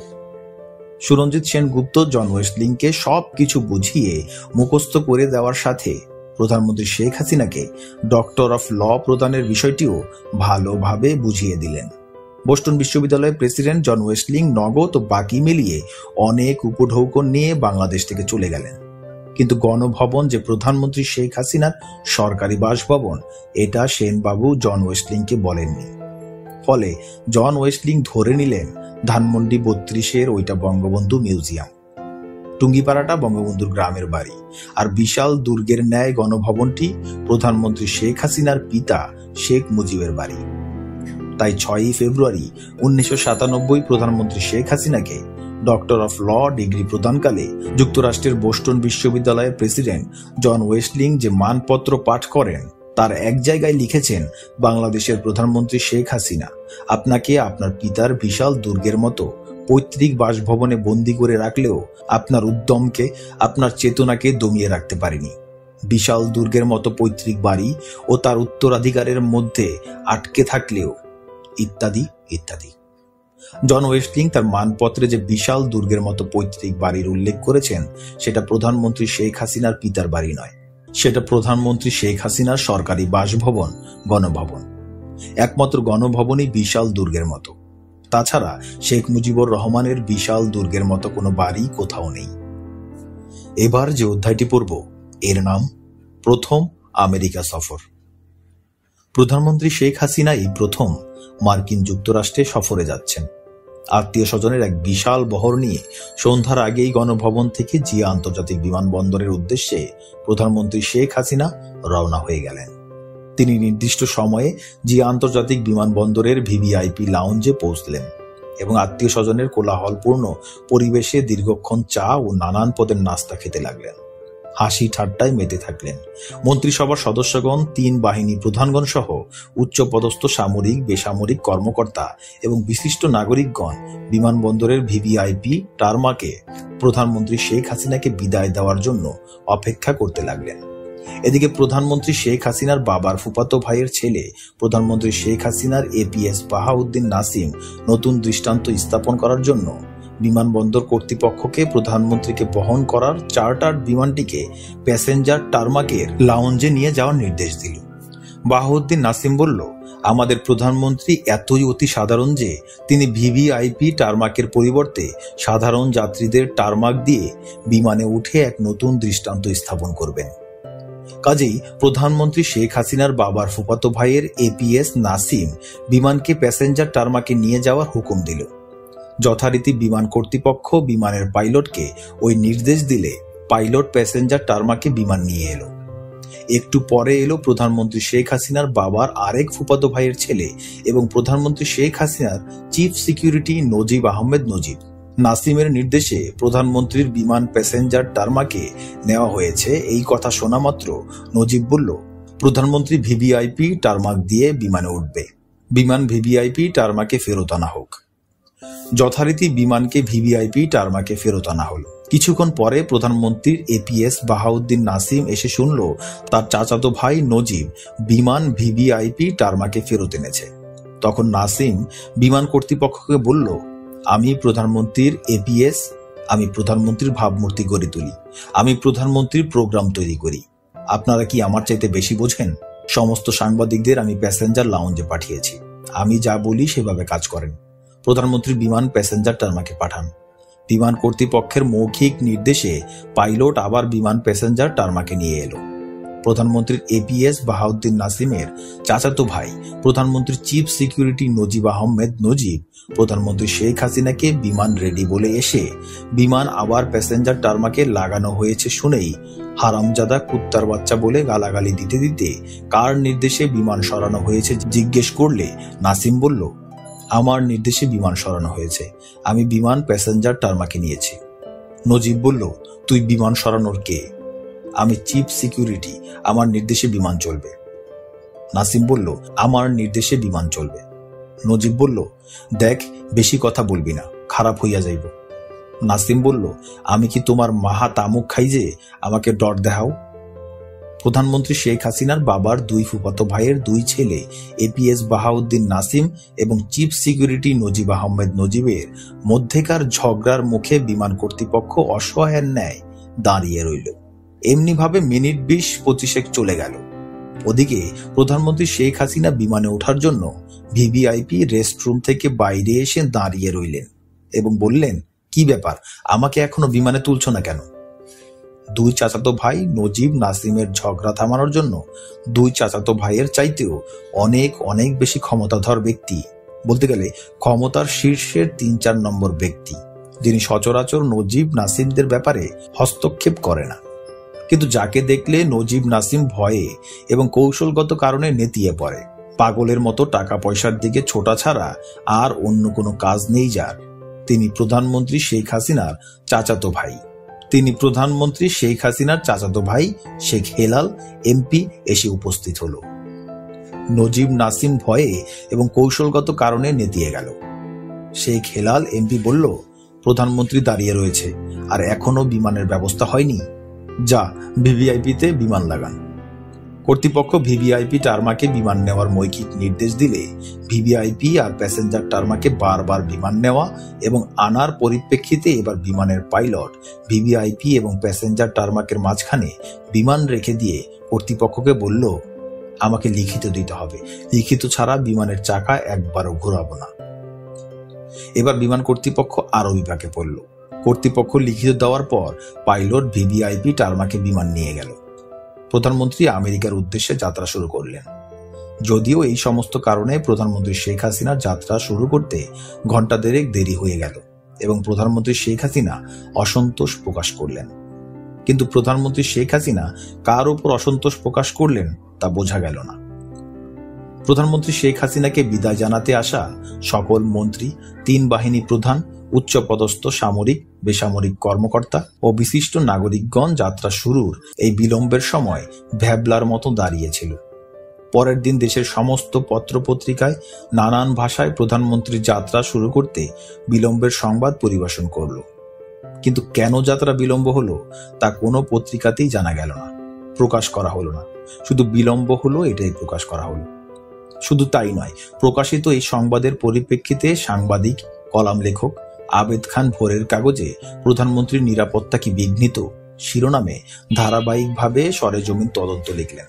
সুরঞ্জিত সেনগুপ্ত জন ওয়েস্টলিংকে সবকিছু বুঝিয়ে মুখস্থ করে দেওয়ার সাথে প্রধানমন্ত্রী শেখ হাসিনাকে ডক্টর অফ ল প্রদানের বিষয়টিও ভালোভাবে বুঝিয়ে দিলেন। বোস্টন বিশ্ববিদ্যালয়ের প্রেসিডেন্ট জন ওয়েস্টলিং নগদ ও বাকি মিলিয়ে অনেক উপঢৌকন নিয়ে বাংলাদেশ থেকে চলে গেলেন, কিন্তু গণভবন যে প্রধানমন্ত্রী শেখ হাসিনার সরকারি বাসভবন এটা সেনবাবু জন ওয়েস্টলিংকে বলেননি। ফলে জন ওয়েস্টলিং ধরে নিলেন ধানমন্ডি 32-এর ওইটা বঙ্গবন্ধু মিউজিয়াম, টুঙ্গিপাড়াটা বঙ্গবন্ধুর গ্রামের বাড়ি, আর বিশাল দুর্গের ন্যায় গণভবনটি প্রধানমন্ত্রী শেখ হাসিনার পিতা শেখ মুজিবের বাড়ি। তাই 6 ফেব্রুয়ারি 1997 প্রধানমন্ত্রী শেখ হাসিনাকে ডক্টর অফ ল ডিগ্রি প্রদানকালে যুক্তরাষ্ট্রের বোস্টন বিশ্ববিদ্যালয়ের প্রেসিডেন্ট জন ওয়েস্টলিং যে মানপত্র পাঠ করেন তার এক জায়গায় লিখেছেন, বাংলাদেশের প্রধানমন্ত্রী শেখ হাসিনা, আপনাকে আপনার পিতার বিশাল দুর্গের মতো পৈতৃক বাসভবনে বন্দী করে রাখলেও আপনার উদ্যমকে, আপনার চেতনাকে দমিয়ে রাখতে পারেনি। বিশাল দুর্গের মতো পৈতৃক বাড়ি ও তার উত্তরাধিকারের মধ্যে আটকে থাকলেও ইত্যাদি ইত্যাদি। জন ওয়েস্টলিং তার মানপত্রে যে বিশাল দুর্গের মতো পৈতৃক বাড়ির উল্লেখ করেছেন সেটা প্রধানমন্ত্রী শেখ হাসিনার পিতার বাড়ি নয়, সেটা প্রধানমন্ত্রী শেখ হাসিনার সরকারি বাসভবন গণভবন। একমাত্র গণভবনই বিশাল দুর্গের মতো, তাছাড়া শেখ মুজিবুর রহমানের বিশাল দুর্গের মতো কোনো বাড়ি কোথাও নেই। এবার যে অধ্যায়টি পড়ব এর নাম প্রথম আমেরিকা সফর। প্রধানমন্ত্রী শেখ হাসিনা এই প্রথম মার্কিন যুক্তরাষ্ট্রে সফরে যাচ্ছেন। আত্মীয় স্বজনের এক বিশাল বহর নিয়ে সন্ধ্যার আগেই গণভবন থেকে জিয়া আন্তর্জাতিক বিমানবন্দরের উদ্দেশ্যে প্রধানমন্ত্রী শেখ হাসিনা রওনা হয়ে গেলেন। তিনি নির্দিষ্ট সময়ে জিয়া আন্তর্জাতিক বিমানবন্দরের ভিভিআইপি লাউঞ্জে পৌঁছলেন এবং আত্মীয় স্বজনের কোলাহলপূর্ণ পরিবেশে দীর্ঘক্ষণ চা ও নানান পদের নাস্তা খেতে লাগলেন। হাসি ঠাট্টায় মেতে থাকলেন। মন্ত্রিসভার সদস্যগণ, 3 বাহিনী প্রধানগণ সহ উচ্চপদস্থ সামরিক, বেসামরিক কর্মকর্তা এবং বিশিষ্ট নাগরিকগণ বিমানবন্দরের ভিভিআইপি টারমাকে প্রধানমন্ত্রী শেখ হাসিনাকে বিদায় দেওয়ার জন্য অপেক্ষা করতে লাগলেন। এদিকে প্রধানমন্ত্রী শেখ হাসিনার বাবার ফুফাতো ভাইয়ের ছেলে প্রধানমন্ত্রী শেখ হাসিনার এপিএস বাহাউদ্দিন নাসিম নতুন দৃষ্টান্ত স্থাপন করার জন্য বিমানবন্দর কর্তৃপক্ষকে প্রধানমন্ত্রীকে বহন করার চার্টার্ড বিমানটিকে প্যাসেঞ্জার টারমাকের লাউঞ্জে নিয়ে যাওয়ার নির্দেশ দিল। বাহাউদ্দিন নাসিম বলল, আমাদের প্রধানমন্ত্রী এতই অতি সাধারণ যে তিনি ভিভিআইপি টারমাকের পরিবর্তে সাধারণ যাত্রীদের টারমাক দিয়ে বিমানে উঠে এক নতুন দৃষ্টান্ত স্থাপন করবেন। কাজেই প্রধানমন্ত্রী শেখ হাসিনার বাবার ফুফাতো ভাইয়ের এপিএস নাসিম বিমানকে প্যাসেঞ্জার টারমাকে নিয়ে যাওয়ার হুকুম দিল। যথারীতি বিমান কর্তৃপক্ষ বিমানের পাইলটকে ওই নির্দেশ দিলে পাইলট প্যাসেঞ্জার টারমাকে বিমান নিয়ে এলো। একটু পরে এলো প্রধানমন্ত্রী শেখ হাসিনার বাবার আরেক ফুফাতো ভাইয়ের ছেলে এবং প্রধানমন্ত্রী শেখ হাসিনার চিফ সিকিউরিটি নজিব আহমেদ নজিব। নাসিমের নির্দেশে প্রধানমন্ত্রীর বিমান প্যাসেঞ্জার টারমাকে নেওয়া হয়েছে এই কথা শোনা মাত্র নজিব বলল, প্রধানমন্ত্রী ভিভিআইপি টারমাক দিয়ে বিমানে উঠবে, বিমান ভিভিআইপি টারমাকে ফেরত আনা হোক। যথারীতি বিমানকে ভিভিআইপি টারমাকে ফেরত আনা হলো। কিছুক্ষণ পরে প্রধানমন্ত্রীর এপিএস বাহাউদ্দিন নাসিম এসে শুনল তার চাচাতো ভাই নজিব বিমান ভিভিআইপি টারমাকে ফেরত এনেছে। তখন নাসিম বিমান কর্তৃপক্ষকে বলল, আমি প্রধানমন্ত্রীর এপিএস, আমি প্রধানমন্ত্রীর ভাবমূর্তি গড়ে তুলি, আমি প্রধানমন্ত্রীর প্রোগ্রাম তৈরি করি। আপনারা কি আমার চাইতে বেশি বোঝেন? সমস্ত সাংবাদিকদের আমি প্যাসেঞ্জার লাউঞ্জে পাঠিয়েছি, আমি যা বলি সেভাবে কাজ করেন। প্রধানমন্ত্রীর বিমান প্যাসেঞ্জার টারমাকে পাঠান। বিমান কর্তৃপক্ষের মৌখিক নির্দেশে পাইলট আবার বিমান প্যাসেঞ্জার টারমাকে নিয়ে এলো। প্রধানমন্ত্রীর এপিএস বাহাউদ্দিন নাসিমের চাচাতো ভাই প্রধানমন্ত্রীর চিফ সিকিউরিটি নজিব আহমেদ নজিব প্রধানমন্ত্রী শেখ হাসিনাকে বিমান রেডি বলে এসে বিমান আবার প্যাসেঞ্জার টারমাকে লাগানো হয়েছে শুনেই হারামজাদা কুত্তার বাচ্চা বলে গালাগালি দিতে দিতে কার নির্দেশে বিমান সরানো হয়েছে জিজ্ঞেস করলে নাসিম বলল, আমার নির্দেশে বিমান সরানো হয়েছে, আমি বিমান প্যাসেঞ্জার টারমাকে নিয়েছি। নজিব বলল, তুই বিমান সরানোর কে? আমি চিফ সিকিউরিটি, আমার নির্দেশে বিমান চলবে। নাসিম বলল, আমার নির্দেশে বিমান চলবে। নজিব বলল, দেখ বেশি কথা বলবি না, খারাপ হইয়া যাইব। নাসিম বলল, আমি কি তোমার মাহা তামুক খাই যে আমাকে ডর দেখাও? প্রধানমন্ত্রী শেখ হাসিনার বাবার দুই ফুফাতো ভাইয়ের দুই ছেলে এপিএস বাহাউদ্দিন নাসিম এবং চিফ সিকিউরিটি নজিব আহমেদ নজিবের মধ্যেকার ঝগড়ার মুখে বিমান কর্তৃপক্ষ অসহায়ের ন্যায় দাঁড়িয়ে রইল। এমনি ভাবে মিনিট 20-25 চলে গেল। ওদিকে প্রধানমন্ত্রী শেখ হাসিনা বিমানে ওঠার জন্য ভিভিআইপি রেস্টরুম থেকে বাইরে এসে দাঁড়িয়ে রইলেন এবং বললেন, কি ব্যাপার, আমাকে এখনো বিমানে তুলছ না কেন? দুই চাচাতো ভাই নজিব নাসিমের ঝগড়া থামানোর জন্য দুই চাচাতো ভাইয়ের চাইতেও অনেক অনেক বেশি ক্ষমতাধর ব্যক্তি, বলতে গেলে ক্ষমতার শীর্ষের 3-4 নম্বর ব্যক্তি, যিনি সচরাচর নজিব নাসিমদের ব্যাপারে হস্তক্ষেপ করে না। কিন্তু যাকে দেখলে নজিব নাসিম ভয়ে এবং কৌশলগত কারণে নেতিয়ে পড়ে। পাগলের মতো টাকা পয়সার দিকে ছোটা ছাড়া আর অন্য কোনো কাজ নেই যার, তিনি প্রধানমন্ত্রী শেখ হাসিনার চাচাতো ভাই। শেখ হেলাল এমপি এসে উপস্থিত হলো। নজিব নাসিম ভয়ে এবং কৌশলগত কারণে নেতিয়ে গেল। শেখ হেলাল এমপি বলল, প্রধানমন্ত্রী দাঁড়িয়ে রয়েছে আর এখনো বিমানের ব্যবস্থা হয়নি, যা ভিভিআইপিতে বিমান লাগান। কর্তৃপক্ষ ভিভিআইপি টারমাকে বিমান নেওয়ার মৌখিক নির্দেশ দিলে ভিভিআইপি আর প্যাসেঞ্জার টারমাকে বারবার বিমান নেওয়া এবং আনার পরিপ্রেক্ষিতে এবার বিমানের পাইলট ভিভিআইপি এবং প্যাসেঞ্জার টারমাকের মাঝখানে বিমান রেখে দিয়ে কর্তৃপক্ষকে বলল, আমাকে লিখিত দিতে হবে, লিখিত ছাড়া বিমানের চাকা একবারও ঘোরাবো না। এবার বিমান কর্তৃপক্ষ আরো বিপাকে পড়ল। কর্তৃপক্ষ লিখিত দেওয়ার পর পাইলট ভিভিআইপি টারমাকে বিমান নিয়ে গেল। প্রধানমন্ত্রী আমেরিকার উদ্দেশ্যে যাত্রা শুরু করলেন। যদিও এই সমস্ত কারণে প্রধানমন্ত্রী শেখ হাসিনার যাত্রা শুরু করতে ঘন্টা দেড়েক দেরি হয়ে গেল এবং প্রধানমন্ত্রী শেখ হাসিনা অসন্তোষ প্রকাশ করলেন। কিন্তু প্রধানমন্ত্রী শেখ হাসিনা কার উপর অসন্তোষ প্রকাশ করলেন তা বোঝা গেল না। প্রধানমন্ত্রী শেখ হাসিনাকে বিদায় জানাতে আসা সকল মন্ত্রী, 3 বাহিনী প্রধান, উচ্চপদস্থ সামরিক বেসামরিক কর্মকর্তা ও বিশিষ্ট নাগরিকগণ যাত্রা শুরুর এই বিলম্বের সময় ভ্যাবলার মতো দাঁড়িয়েছিল। পরের দিন দেশের সমস্ত পত্রপত্রিকায় নানান ভাষায় প্রধানমন্ত্রীর যাত্রা শুরু করতে বিলম্বের সংবাদ পরিবেশন করল। কিন্তু কেন যাত্রা বিলম্ব হলো তা কোনো পত্রিকাতেই জানা গেল না, প্রকাশ করা হলো না। শুধু বিলম্ব হলো এটাই প্রকাশ করা হলো। শুধু তাই নয়, প্রকাশিত এই সংবাদের পরিপ্রেক্ষিতে সাংবাদিক, কলাম লেখক আবেদ খান ভোরের কাগজে প্রধানমন্ত্রীর নিরাপত্তা কি বিঘ্নিত শিরোনামে ধারাবাহিকভাবে সরেজমিন তদন্ত লিখলেন।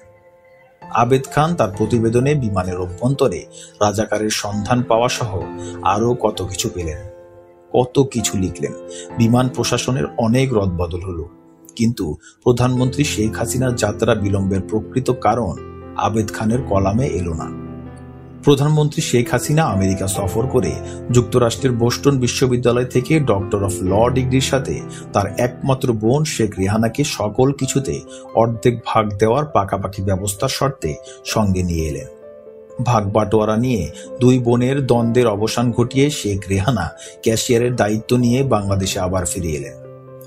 আবেদ খান তার প্রতিবেদনে বিমানের অভ্যন্তরে রাজাকারের সন্ধান পাওয়া সহ আরো কত কিছু পেলেন, কত কিছু লিখলেন। বিমান প্রশাসনের অনেক রদবদল হলো, কিন্তু প্রধানমন্ত্রী শেখ হাসিনার যাত্রা বিলম্বের প্রকৃত কারণ আবেদ খানের কলামে এলো না। প্রধানমন্ত্রী শেখ হাসিনা আমেরিকা সফর করে যুক্তরাষ্ট্রের বোস্টন বিশ্ববিদ্যালয় থেকে ডক্টর অফ ল ডিগ্রির সাথে তার একমাত্র বোন শেখ রেহানাকে সকল কিছুতে অর্ধেক ভাগ দেওয়ার পাকাপাকি ব্যবস্থার শর্তে সঙ্গে নিয়ে এলেন। ভাগ বাটোয়ারা নিয়ে 2 বোনের দ্বন্দ্বের অবসান ঘটিয়ে শেখ রেহানা ক্যাশিয়ারের দায়িত্ব নিয়ে বাংলাদেশে আবার ফিরে এলেন।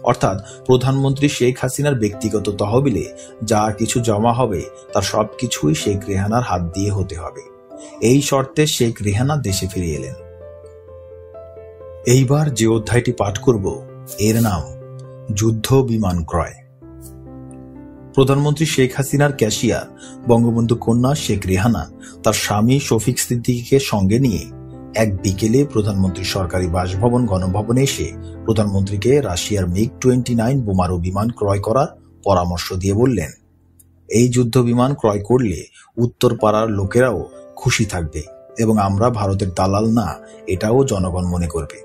অর্থাৎ প্রধানমন্ত্রী শেখ হাসিনার ব্যক্তিগত তহবিলে যা কিছু জমা হবে তার সবকিছুই শেখ রেহানার হাত দিয়ে হতে হবে। এই শর্তে শেখ রেহানা দেশে ফিরে এলেন। এইবার যে অধ্যায়টি পাঠ করব এর নাম যুদ্ধ বিমান ক্রয়। প্রধানমন্ত্রী শেখ হাসিনার ক্যাশিয়ার বঙ্গবন্ধু কন্যা শেখ রেহানা তার স্বামী শফিক সিদ্দিকীকে সঙ্গে নিয়ে এক বিকেলে প্রধানমন্ত্রীর সরকারি বাসভবন গণভবনে এসে প্রধানমন্ত্রীকে রাশিয়ার MiG-29 বোমারু বিমান ক্রয় করার পরামর্শ দিয়ে বললেন, এই যুদ্ধ বিমান ক্রয় করলে উত্তর পাড়ার লোকেরাও খুশি থাকবে এবং আমরা ভারতের দালাল না, এটাও জনগণ মনে করবে।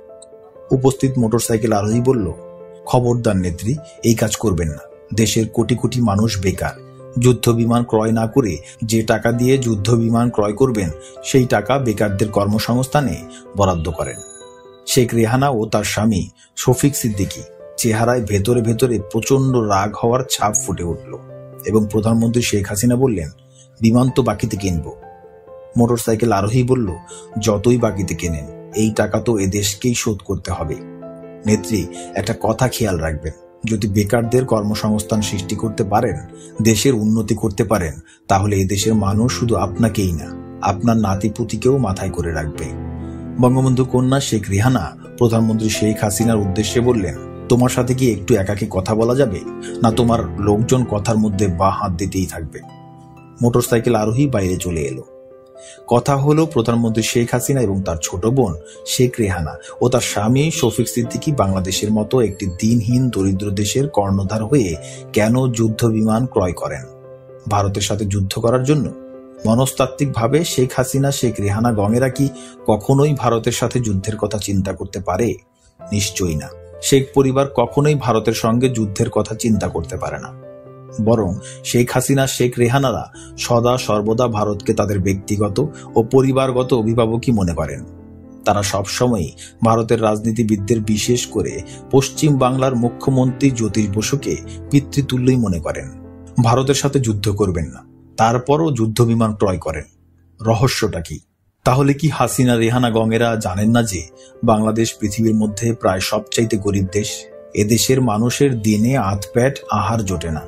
উপস্থিত মোটরসাইকেল আরোহী বলল, খবরদার নেত্রী, এই কাজ করবেন না। দেশের কোটি কোটি মানুষ বেকার। যুদ্ধ বিমান ক্রয় না করে যে টাকা দিয়ে যুদ্ধ বিমান ক্রয় করবেন সেই টাকা বেকারদের কর্মসংস্থানে বরাদ্দ করেন। শেখ রেহানা ও তার স্বামী শফিক সিদ্দিকী চেহারায় ভেতরে ভেতরে প্রচন্ড রাগ হওয়ার ছাপ ফুটে উঠল এবং প্রধানমন্ত্রী শেখ হাসিনা বললেন, বিমান তো বাকিতে কিনব। মোটরসাইকেল আরোহী বলল, যতই বাকিতে কেনেন এই টাকা তো এদেশকেই শোধ করতে হবে। নেত্রী, একটা কথা খেয়াল রাখবেন, যদি বেকারদের কর্মসংস্থান সৃষ্টি করতে পারেন, দেশের উন্নতি করতে পারেন, তাহলে এই দেশের মানুষ শুধু আপনাকেই না, আপনার নাতিপুতিকেও মাথায় করে রাখবে। বঙ্গবন্ধু কন্যা শেখ রেহানা প্রধানমন্ত্রী শেখ হাসিনার উদ্দেশ্যে বললেন, তোমার সাথে কি একটু একাকী কথা বলা যাবে, না তোমার লোকজন কথার মধ্যে বাঁ হাত দিতেই থাকবে? মোটরসাইকেল আরোহী বাইরে চলে এলো। কথা হলো প্রধানমন্ত্রী শেখ হাসিনা এবং তার ছোট বোন শেখ রেহানা ও তার স্বামী শফিক সিদ্দিকী বাংলাদেশের মতো একটি দিনহীন দরিদ্র দেশের কর্ণধার হয়ে কেন যুদ্ধ বিমান ক্রয় করেন? ভারতের সাথে যুদ্ধ করার জন্য? মনস্তাত্ত্বিকভাবে শেখ হাসিনা শেখ রেহানা গঙেরা কি কখনোই ভারতের সাথে যুদ্ধের কথা চিন্তা করতে পারে? নিশ্চয়ই না। শেখ পরিবার কখনোই ভারতের সঙ্গে যুদ্ধের কথা চিন্তা করতে পারে না। বরং শেখ হাসিনা শেখ রেহানারা সদা সর্বদা ভারতকে তাদের ব্যক্তিগত ও পরিবারগত অভিভাবকই মনে করেন। তারা সবসময় ভারতের রাজনীতিবিদদের, বিশেষ করে পশ্চিম বাংলার মুখ্যমন্ত্রী জ্যোতিষ বসুকে পিতৃতুল্যই মনে করেন। ভারতের সাথে যুদ্ধ করবেন না, তারপরও যুদ্ধ বিমান ক্রয় করেন। রহস্যটা কি? তাহলে কি হাসিনা রেহানা গঙেরা জানেন না যে বাংলাদেশ পৃথিবীর মধ্যে প্রায় সবচাইতে গরিব দেশ? এদেশের মানুষের দিনে আধপ্যাট আহার জোটে না,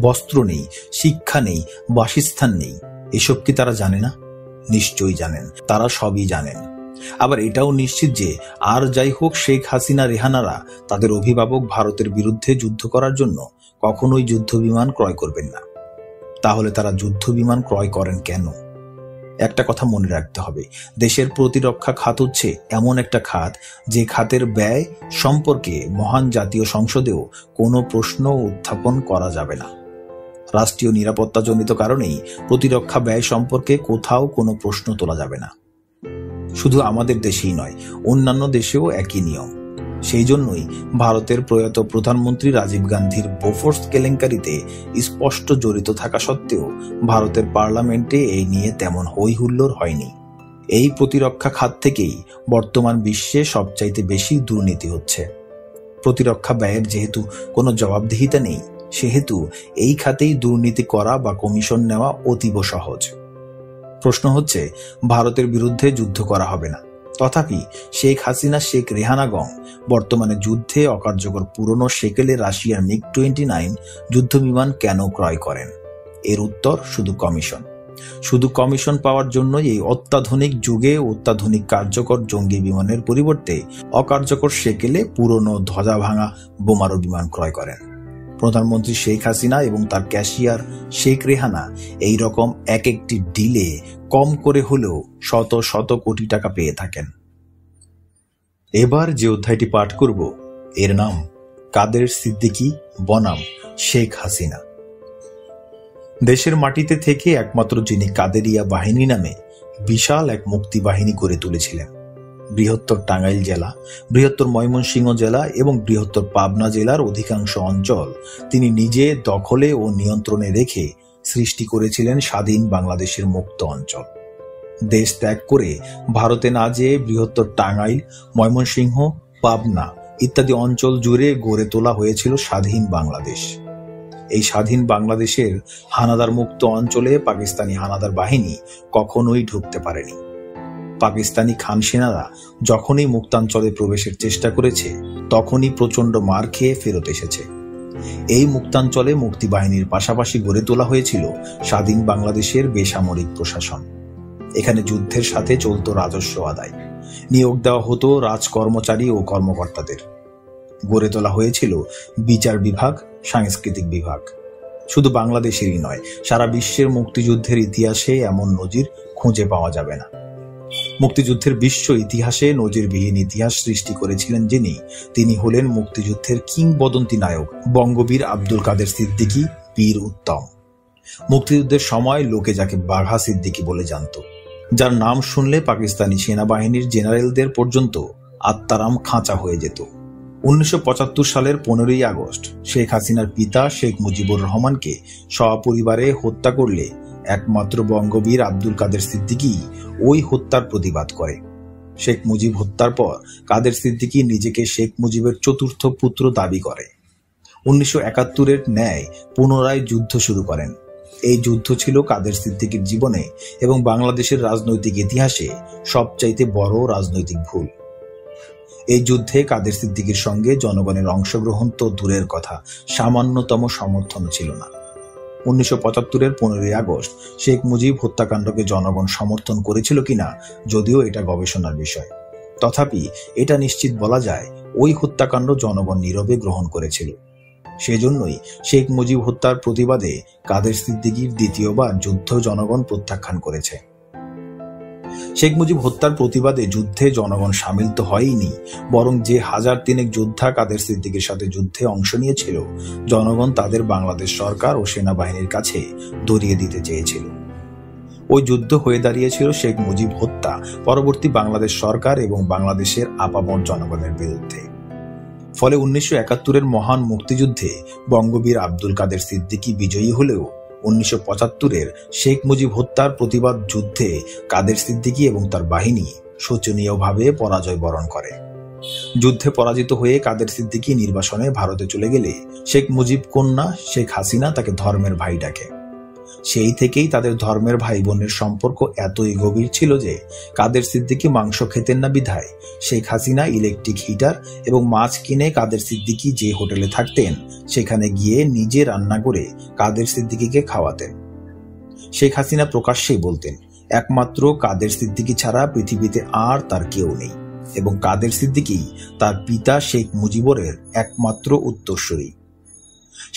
বস্ত্র নেই, শিক্ষা নেই, বাসস্থান নেই। এসব কি তারা জানে না? নিশ্চয়ই জানেন, তারা সবই জানেন। আবার এটাও নিশ্চিত যে আর যাই হোক, শেখ হাসিনা রেহানারা তাদের অভিভাবক ভারতের বিরুদ্ধে যুদ্ধ করার জন্য কখনোই যুদ্ধ বিমান ক্রয় করবেন না। তাহলে তারা যুদ্ধ বিমান ক্রয় করেন কেন? একটা কথা মনে রাখতে হবে, দেশের প্রতিরক্ষা খাত হচ্ছে এমন একটা খাত যে খাতের ব্যয় সম্পর্কে মহান জাতীয় সংসদেও কোনো প্রশ্ন উত্থাপন করা যাবে না। রাষ্ট্রীয় নিরাপত্তাজনিত কারণেই প্রতিরক্ষা ব্যয় সম্পর্কে কোথাও কোনো প্রশ্ন তোলা যাবে না। শুধু আমাদের দেশেই নয়, অন্যান্য দেশেও একই নিয়ম। সেই জন্যই ভারতের প্রয়াত প্রধানমন্ত্রী রাজীব গান্ধীর বোফোর্স কেলেঙ্কারিতে স্পষ্ট জড়িত থাকা সত্ত্বেও ভারতের পার্লামেন্টে এই নিয়ে তেমন হই হুল্লোড় হয়নি। এই প্রতিরক্ষা খাত থেকেই বর্তমান বিশ্বে সবচাইতে বেশি দুর্নীতি হচ্ছে। প্রতিরক্ষা ব্যয়ের যেহেতু কোনো জবাবদিহিতা নেই, সেহেতু এই খাতেই দুর্নীতি করা বা কমিশন নেওয়া অতীব সহজ। প্রশ্ন হচ্ছে, ভারতের বিরুদ্ধে যুদ্ধ করা হবে না, তথাপি শেখ হাসিনা শেখ রেহানাগং বর্তমানে যুদ্ধে অকার্যকর পুরনো সেকেলে রাশিয়ার MiG-29 যুদ্ধ বিমান কেন ক্রয় করেন? এর উত্তর শুধু কমিশন। শুধু কমিশন পাওয়ার জন্যই এই অত্যাধুনিক যুগে অত্যাধুনিক কার্যকর জঙ্গি বিমানের পরিবর্তে অকার্যকর সেকেলে পুরনো ধ্বজা ভাঙা বোমারু বিমান ক্রয় করেন। প্রধানমন্ত্রী শেখ হাসিনা এবং তার ক্যাশিয়ার শেখ রেহানা এই রকম এক একটি ডিলে কম করে হলেও শত শত কোটি টাকা পেয়ে থাকেন। এবার যে অধ্যায়টি পাঠ করব এর নাম কাদের সিদ্দিকী বনাম শেখ হাসিনা। দেশের মাটিতে থেকে একমাত্র যিনি কাদেরিয়া বাহিনী নামে বিশাল এক মুক্তি বাহিনী গড়ে তুলেছিলেন, বৃহত্তর টাঙ্গাইল জেলা, বৃহত্তর ময়মনসিংহ জেলা এবং বৃহত্তর পাবনা জেলার অধিকাংশ অঞ্চল তিনি নিজে দখলে ও নিয়ন্ত্রণে রেখে সৃষ্টি করেছিলেন স্বাধীন বাংলাদেশের মুক্ত অঞ্চল। দেশ ত্যাগ করে ভারতে না যেয়ে বৃহত্তর টাঙ্গাইল, ময়মনসিংহ, পাবনা ইত্যাদি অঞ্চল জুড়ে গড়ে তোলা হয়েছিল স্বাধীন বাংলাদেশ। এই স্বাধীন বাংলাদেশের হানাদার মুক্ত অঞ্চলে পাকিস্তানি হানাদার বাহিনী কখনোই ঢুকতে পারেনি। পাকিস্তানি খান সেনারা যখনই মুক্তাঞ্চলে প্রবেশের চেষ্টা করেছে, তখনই প্রচন্ড মার খেয়ে ফেরত এসেছে। এই মুক্তাঞ্চলে মুক্তি বাহিনীর পাশাপাশি গড়ে তোলা হয়েছিল স্বাধীন বাংলাদেশের বেসামরিক প্রশাসন। এখানে যুদ্ধের সাথে চলত রাজস্ব আদায়। নিয়োগ দেওয়া হতো রাজকর্মচারী ও কর্মকর্তাদের। গড়ে তোলা হয়েছিল বিচার বিভাগ, সাংস্কৃতিক বিভাগ। শুধু বাংলাদেশেরই নয়, সারা বিশ্বের মুক্তিযুদ্ধের ইতিহাসে এমন নজির খুঁজে পাওয়া যাবে না। মুক্তিযুদ্ধের বিশ্ব ইতিহাসে নজিরবিহীন ইতিহাস সৃষ্টি করেছিলেন যিনি, তিনি হলেন মুক্তিযুদ্ধের কিংবদন্তি নায়ক বঙ্গবীর আব্দুল কাদের সিদ্দিকী, বীর উত্তম। মুক্তিযুদ্ধের সময় লোকে যাকে বাঘা সিদ্দিকী বলে জানত, যার নাম শুনলে পাকিস্তানি সেনাবাহিনীর জেনারেলদের পর্যন্ত আত্মারাম খাঁচা হয়ে যেত। 1975 সালের 15ই আগস্ট শেখ হাসিনার পিতা শেখ মুজিবুর রহমানকে সপরিবারে হত্যা করলে একমাত্র বঙ্গবীর আব্দুল কাদের সিদ্দিকী ওই হত্যার প্রতিবাদ করে। শেখ মুজিব হত্যার পর কাদের সিদ্দিকী নিজেকে শেখ মুজিবের চতুর্থ পুত্র দাবি করে। 1971-এর ন্যায় পুনরায় যুদ্ধ শুরু করেন। এই যুদ্ধ ছিল কাদের সিদ্দিকীর জীবনে এবং বাংলাদেশের রাজনৈতিক ইতিহাসে সবচাইতে বড় রাজনৈতিক ভুল। এই যুদ্ধে কাদের সিদ্দিকীর সঙ্গে জনগণের অংশগ্রহণ তো দূরের কথা, সামান্যতম সমর্থন ছিল না। 1975-এর 15ই আগস্ট শেখ মুজিব হত্যাকাণ্ডকে জনগণ সমর্থন করেছিল কিনা যদিও এটা গবেষণার বিষয়, তথাপি এটা নিশ্চিত বলা যায় ওই হত্যাকাণ্ড জনগণ নীরবে গ্রহণ করেছিল। সেজন্যই শেখ মুজিব হত্যার প্রতিবাদে কাদের সিদ্দিকীর দ্বিতীয়বার যুদ্ধ জনগণ প্রত্যাখ্যান করেছে। শেখ মুজিব হত্যার প্রতিবাদে যুদ্ধে জনগণ সামিল তো হয়নি, বরং যে 1003 যোদ্ধা কাদের সিদ্দিকীর সাথে যুদ্ধে অংশ নিয়েছিল জনগণ তাদের বাংলাদেশ সরকার ও সেনাবাহিনীর কাছে ধরিয়ে দিতে চেয়েছিল। ওই যুদ্ধ হয়ে দাঁড়িয়েছিল শেখ মুজিব হত্যা, পরবর্তী বাংলাদেশ সরকার এবং বাংলাদেশের আপামর জনগণের বিরুদ্ধে। ফলে 1971-এর মহান মুক্তিযুদ্ধে বঙ্গবীর আব্দুল কাদের সিদ্দিকী বিজয়ী হলেও 1975-এর শেখ মুজিব হত্যার প্রতিবাদ যুদ্ধে কাদের সিদ্দিকী এবং তার বাহিনী শোচনীয়ভাবে পরাজয় বরণ করে। যুদ্ধে পরাজিত হয়ে কাদের সিদ্দিকী নির্বাসনে ভারতে চলে গেলে শেখ মুজিব কন্যা শেখ হাসিনা তাকে ধর্মের ভাই ডাকে। সেই থেকেই তাদের ধর্মের ভাই বোনের সম্পর্ক এতই গভীর ছিল যে কাদের সিদ্দিকী মাংস খেতেন না বিধায় শেখ হাসিনা ইলেকট্রিক হিটার এবং মাছ কিনে কাদের সিদ্দিকী যে হোটেলে থাকতেন সেখানে গিয়ে নিজে রান্না করে কাদের সিদ্দিকীকে খাওয়াতেন। শেখ হাসিনা প্রকাশ্যেই বলতেন, একমাত্র কাদের সিদ্দিকী ছাড়া পৃথিবীতে আর তার কেউ নেই এবং কাদের সিদ্দিকী তার পিতা শেখ মুজিবুরের একমাত্র উত্তরসূরি।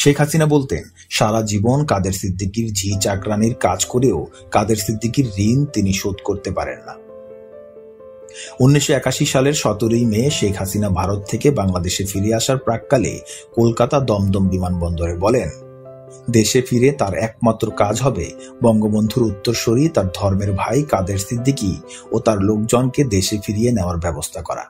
শেখ হাসিনা বলতেন, সারা জীবন কাদের সিদ্দিকীর ঝি চাকরানির কাজ করেও কাদের সিদ্দিকীর ঋণ তিনি শোধ করতে পারেন না। 1981 সালের 17ই মে শেখ হাসিনা ভারত থেকে বাংলাদেশে ফিরে আসার প্রাক্কালে কলকাতা দমদম বিমানবন্দরে বলেন, দেশে ফিরে তার একমাত্র কাজ হবে বঙ্গবন্ধুর উত্তরসূরি তার ধর্মের ভাই কাদের সিদ্দিকী ও তার লোকজনকে দেশে ফিরিয়ে নেওয়ার ব্যবস্থা করা।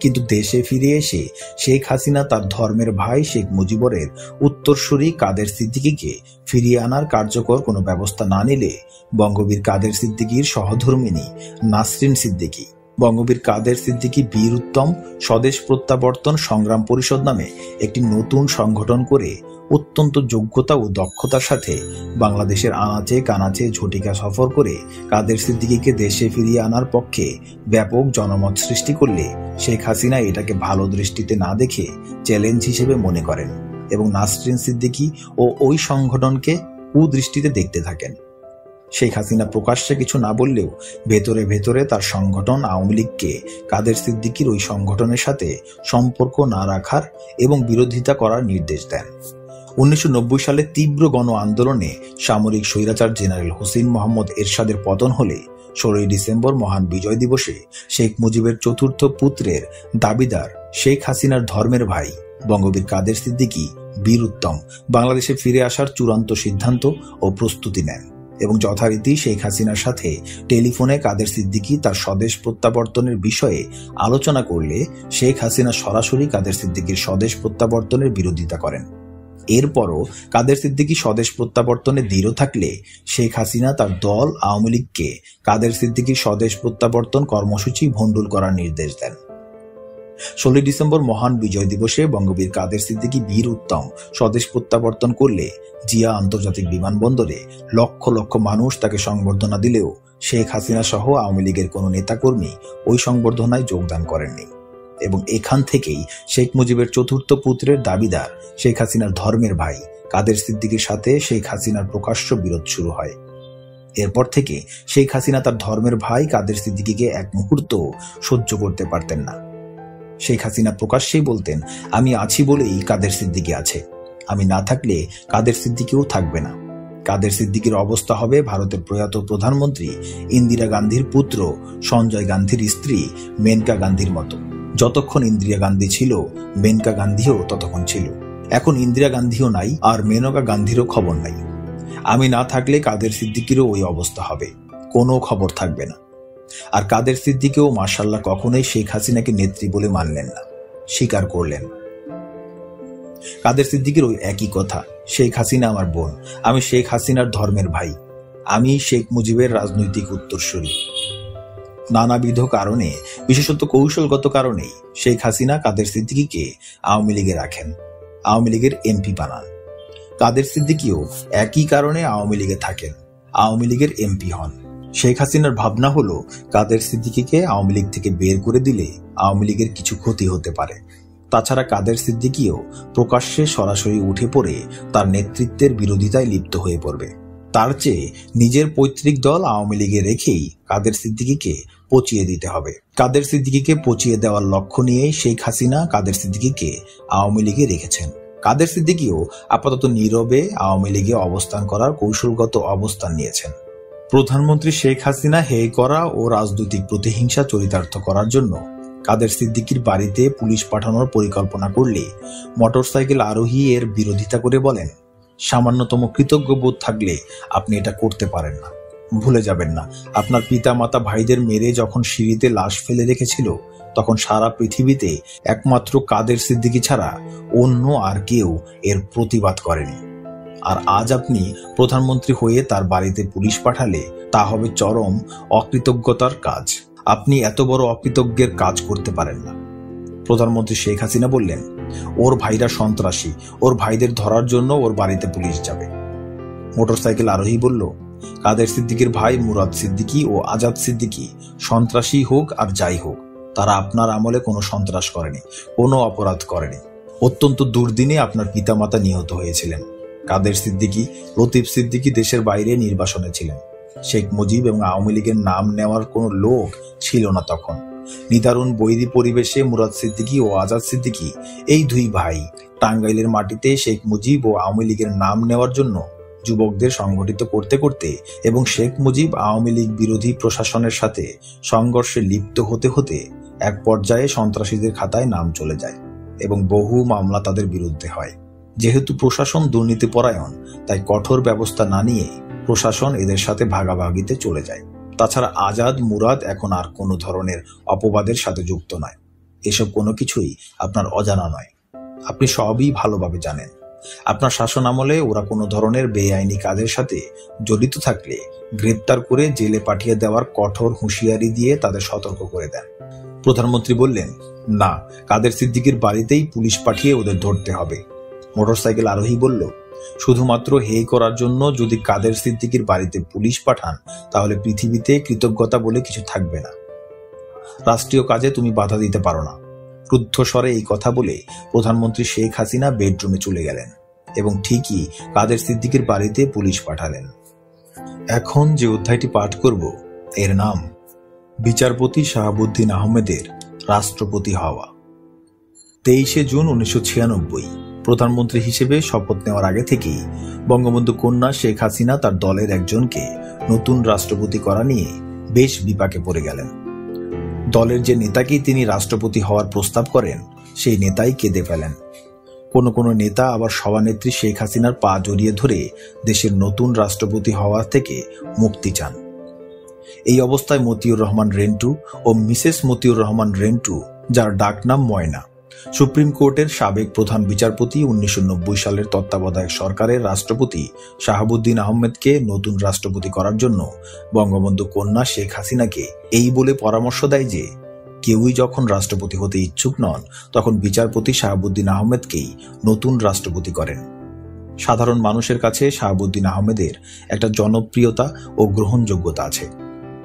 কিন্তু দেশে ফিরে এসে শেখ হাসিনা তার ধর্মের ভাই শেখ মুজিবুরের উত্তরসূরি কাদের সিদ্দিকীকে ফিরিয়ে আনার কার্যকর কোনো ব্যবস্থা না নিলে বঙ্গবীর কাদের সিদ্দিকীর সহধর্মিণী নাসরিন সিদ্দিকী, বঙ্গবীর কাদের সিদ্দিকী বীর উত্তম স্বদেশ প্রত্যাবর্তন সংগ্রাম পরিষদ নামে একটি নতুন সংগঠন করে অত্যন্ত যোগ্যতা ও দক্ষতার সাথে বাংলাদেশের আনাচে কানাচে ঝটিকা সফর করে কাদের সিদ্দিকীকে দেশে ফিরিয়ে আনার পক্ষে ব্যাপক জনমত সৃষ্টি করলে শেখ হাসিনা এটাকে ভালো দৃষ্টিতে না দেখে চ্যালেঞ্জ হিসেবে মনে করেন এবং নাসরিন সিদ্দিকী ও ওই সংগঠনকে কুদৃষ্টিতে দেখতে থাকেন। শেখ হাসিনা প্রকাশ্যে কিছু না বললেও ভেতরে ভেতরে তার সংগঠন আওয়ামী লীগকে কাদের সিদ্দিকীর ওই সংগঠনের সাথে সম্পর্ক না রাখার এবং বিরোধিতা করার নির্দেশ দেন। 1990 সালে তীব্র গণ আন্দোলনে সামরিক স্বৈরাচার জেনারেল হোসেন মোহাম্মদ এরশাদের পতন হলে 16ই ডিসেম্বর মহান বিজয় দিবসে শেখ মুজিবের চতুর্থ পুত্রের দাবিদার শেখ হাসিনার ধর্মের ভাই বঙ্গবীর কাদের সিদ্দিকী বীর উত্তম বাংলাদেশে ফিরে আসার চূড়ান্ত সিদ্ধান্ত ও প্রস্তুতি নেন এবং যথারীতি শেখ হাসিনার সাথে টেলিফোনে কাদের সিদ্দিকী তার স্বদেশ প্রত্যাবর্তনের বিষয়ে আলোচনা করলে শেখ হাসিনা সরাসরি কাদের সিদ্দিকীর স্বদেশ প্রত্যাবর্তনের বিরোধিতা করেন। এরপরও কাদের সিদ্দিকী স্বদেশ প্রত্যাবর্তনে দৃঢ় থাকলে শেখ হাসিনা তার দল আওয়ামী লীগকে কাদের সিদ্দিকীর স্বদেশ প্রত্যাবর্তন কর্মসূচি ভণ্ডুল করার নির্দেশ দেন। 16 ডিসেম্বর মহান বিজয় দিবসে বঙ্গবীর কাদের সিদ্দিকী বীর উত্তম স্বদেশ প্রত্যাবর্তন করলে জিয়া আন্তর্জাতিক বিমানবন্দরে লক্ষ লক্ষ মানুষ তাকে সংবর্ধনা দিলেও শেখ হাসিনা সহ আওয়ামী লীগের কোনো নেতাকর্মী ওই সংবর্ধনায় যোগদান করেননি এবং এখান থেকেই শেখ মুজিবের চতুর্থ পুত্রের দাবিদার শেখ হাসিনার ধর্মের ভাই কাদের সিদ্দিকীর সাথে শেখ হাসিনার প্রকাশ্য বিরোধ শুরু হয়। এরপর থেকে শেখ হাসিনা তার ধর্মের ভাই কাদের সিদ্দিকীকে এক মুহূর্ত সহ্য করতে পারতেন না। শেখ হাসিনা প্রকাশ্যেই বলতেন, আমি আছি বলেই কাদের সিদ্দিকী আছে, আমি না থাকলে কাদের সিদ্দিকীও থাকবে না। কাদের সিদ্দিকীর অবস্থা হবে ভারতের প্রয়াত প্রধানমন্ত্রী ইন্দিরা গান্ধীর পুত্র সঞ্জয় গান্ধীর স্ত্রী মেনকা গান্ধীর মতো। যতক্ষণ ইন্দিরা গান্ধী ছিল, মেনকা গান্ধীও ততক্ষণ ছিল। এখন ইন্দিরা গান্ধীও নাই, আর মেনকা গান্ধীরও খবর নাই। আমি না থাকলে কাদের সিদ্দিকীরও ওই অবস্থা হবে, কোনো খবর থাকবে না। আর কাদের সিদ্দিকীও মাশাআল্লাহ কখনোই শেখ হাসিনাকে নেত্রী বলে মানলেন না, স্বীকার করলেন। কাদের সিদ্দিকীর ওই একই কথা, শেখ হাসিনা আমার বোন, আমি শেখ হাসিনার ধর্মের ভাই, আমি শেখ মুজিবের রাজনৈতিক উত্তরসূরি। নানাবিধ কারণে, বিশেষত কৌশলগত কারণেই শেখ হাসিনা কাদের সিদ্দিকীকে আওয়ামী লীগে রাখেন, আওয়ামী লীগের এমপি বানান। কাদের সিদ্দিকীও একই কারণে আওয়ামী লীগে থাকেন, আওয়ামী লীগের এমপি হন। শেখ হাসিনার ভাবনা হলো কাদের সিদ্দিকীকে আওয়ামী লীগ থেকে বের করে দিলে আওয়ামী লীগের কিছু ক্ষতি হতে পারে। তাছাড়া কাদের সিদ্দিকীও প্রকাশ্যে সরাসরি উঠে পড়ে তার নেতৃত্বের বিরোধিতায় লিপ্ত হয়ে পড়বে। তার চেয়ে নিজের পৈতৃক দল আওয়ামী লীগে রেখেই কাদের সিদ্দিকীকে পচিয়ে দিতে হবে। কাদের সিদ্দিকীকে পচিয়ে দেওয়ার লক্ষ্য নিয়েই শেখ হাসিনা কাদের সিদ্দিকীকে আওয়ামী লীগে রেখেছেন। কাদের সিদ্দিকীও আপাতত নীরবে আওয়ামী লীগে অবস্থান করার কৌশলগত অবস্থান নিয়েছেন। প্রধানমন্ত্রী শেখ হাসিনা হেয় করা ও রাজনৈতিক প্রতিহিংসা চরিতার্থ করার জন্য কাদের সিদ্দিকীর বাড়িতে পুলিশ পাঠানোর পরিকল্পনা করলে মোটরসাইকেল আরোহী এর বিরোধিতা করে বলেন, সামান্যতম কৃতজ্ঞবোধ থাকলে আপনি এটা করতে পারেন না। ভুলে যাবেন না, আপনার পিতা মাতা ভাইদের মেরে যখন সিঁড়িতে লাশ ফেলে রেখেছিল, তখন সারা পৃথিবীতে একমাত্র কাদের সিদ্দিকী ছাড়া অন্য আর কেউ এর প্রতিবাদ করেনি। আর আজ আপনি প্রধানমন্ত্রী হয়ে তার বাড়িতে পুলিশ পাঠালে তা হবে চরম অকৃতজ্ঞতার কাজ। আপনি এত বড় অকৃতজ্ঞের কাজ করতে পারেন না। প্রধানমন্ত্রী শেখ হাসিনা বললেন, ওর ভাইরা সন্ত্রাসী, ওর ভাইদের ধরার জন্য ওর বাড়িতে পুলিশ যাবে। মোটরসাইকেল আরোহী বলল, কাদের সিদ্দিকীর ভাই মুরাদ সিদ্দিকী ও আজাদ সিদ্দিকী সন্ত্রাসী হোক আর যাই হোক, তারা আপনার আমলে কোনো সন্ত্রাস করেনি, কোনো অপরাধ করেনি। অত্যন্ত দুর্দিনে আপনার পিতামাতা নিহত হয়েছিলেন। কাদের সিদ্দিকী, লতিফ সিদ্দিকী দেশের বাইরে নির্বাসনে ছিলেন। শেখ মুজিব এবং আওয়ামী লীগের নাম নেওয়ার কোনো লোক ছিল না তখন। নিদারুণ বৈরী পরিবেশে মুরাদ সিদ্দিকী ও আজাদ সিদ্দিকী, এই দুই ভাই টাঙ্গাইলের মাটিতে শেখ মুজিব ও আওয়ামী লীগের নাম নেওয়ার জন্য যুবকদের সংগঠিত করতে করতে এবং শেখ মুজিব আওয়ামী লীগ বিরোধী প্রশাসনের সাথে সংঘর্ষে লিপ্ত হতে হতে এক পর্যায়ে সন্ত্রাসীদের খাতায় নাম চলে যায় এবং বহু মামলা তাদের বিরুদ্ধে হয়। যেহেতু প্রশাসন দুর্নীতিপরায়ণ, তাই কঠোর ব্যবস্থা না নিয়ে প্রশাসন এদের সাথে ভাগাভাগিতে চলে যায়। তাছাড়া আজাদ, মুরাদ এখন আর কোনো ধরনের অপবাদের সাথে যুক্ত নয়। এসব কোনো কিছুই আপনার অজানা নয়, আপনি সবই ভালোভাবে জানেন। আপনার শাসন আমলে ওরা কোনো ধরনের বেআইনি কাজের সাথে জড়িত থাকলে গ্রেপ্তার করে জেলে পাঠিয়ে দেওয়ার কঠোর হুঁশিয়ারি দিয়ে তাদের সতর্ক করে দেন। প্রধানমন্ত্রী বললেন, না, কাদের সিদ্দিকীর বাড়িতেই পুলিশ পাঠিয়ে ওদের ধরতে হবে। মোটরসাইকেল আরোহী বলল, শুধুমাত্র হেয় করার জন্য যদি কাদের সিদ্দিকীর বাড়িতে পুলিশ পাঠান, তাহলে পৃথিবীতে কৃতজ্ঞতা বলে কিছু থাকবে না। রাষ্ট্রীয় কাজে তুমি বাধা দিতে পারো না। ক্রুদ্ধ স্বরে এই কথা বলে প্রধানমন্ত্রী শেখ হাসিনা বেডরুমে চলে গেলেন এবং ঠিকই কাদের সিদ্দিকীর বাড়িতে পুলিশ পাঠালেন। এখন যে অধ্যায়টি পাঠ করব, এর নাম বিচারপতি শাহাবুদ্দিন আহমেদের রাষ্ট্রপতি হওয়া। 23 জুন 1996 প্রধানমন্ত্রী হিসেবে শপথ নেওয়ার আগে থেকেই বঙ্গবন্ধু কন্যা শেখ হাসিনা তার দলের একজনকে নতুন রাষ্ট্রপতি করা নিয়ে বেশ বিপাকে পড়ে গেলেন। দলের যে নেতাকেই তিনি রাষ্ট্রপতি হওয়ার প্রস্তাব করেন, সেই নেতাই কেঁদে ফেলেন। কোন নেতা আবার সভানেত্রী শেখ হাসিনার পা জড়িয়ে ধরে দেশের নতুন রাষ্ট্রপতি হওয়া থেকে মুক্তি চান। এই অবস্থায় মতিউর রহমান রেন্টু ও মিসেস মতিউর রহমান রেন্টু, যার ডাকনাম ময়না, সুপ্রিম কোর্টের সাবেক প্রধান বিচারপতি 1990 সালের তত্ত্বাবধায়ক সরকারের রাষ্ট্রপতি শাহাবুদ্দিন আহমেদকে নতুন রাষ্ট্রপতি করার জন্য বঙ্গবন্ধু কন্যা শেখ হাসিনাকে এই বলে পরামর্শ দেয় যে, কেউই যখন রাষ্ট্রপতি হতে ইচ্ছুক নন, তখন বিচারপতি শাহাবুদ্দিন আহমেদকেই নতুন রাষ্ট্রপতি করেন। সাধারণ মানুষের কাছে শাহাবুদ্দিন আহমেদের একটা জনপ্রিয়তা ও গ্রহণযোগ্যতা আছে।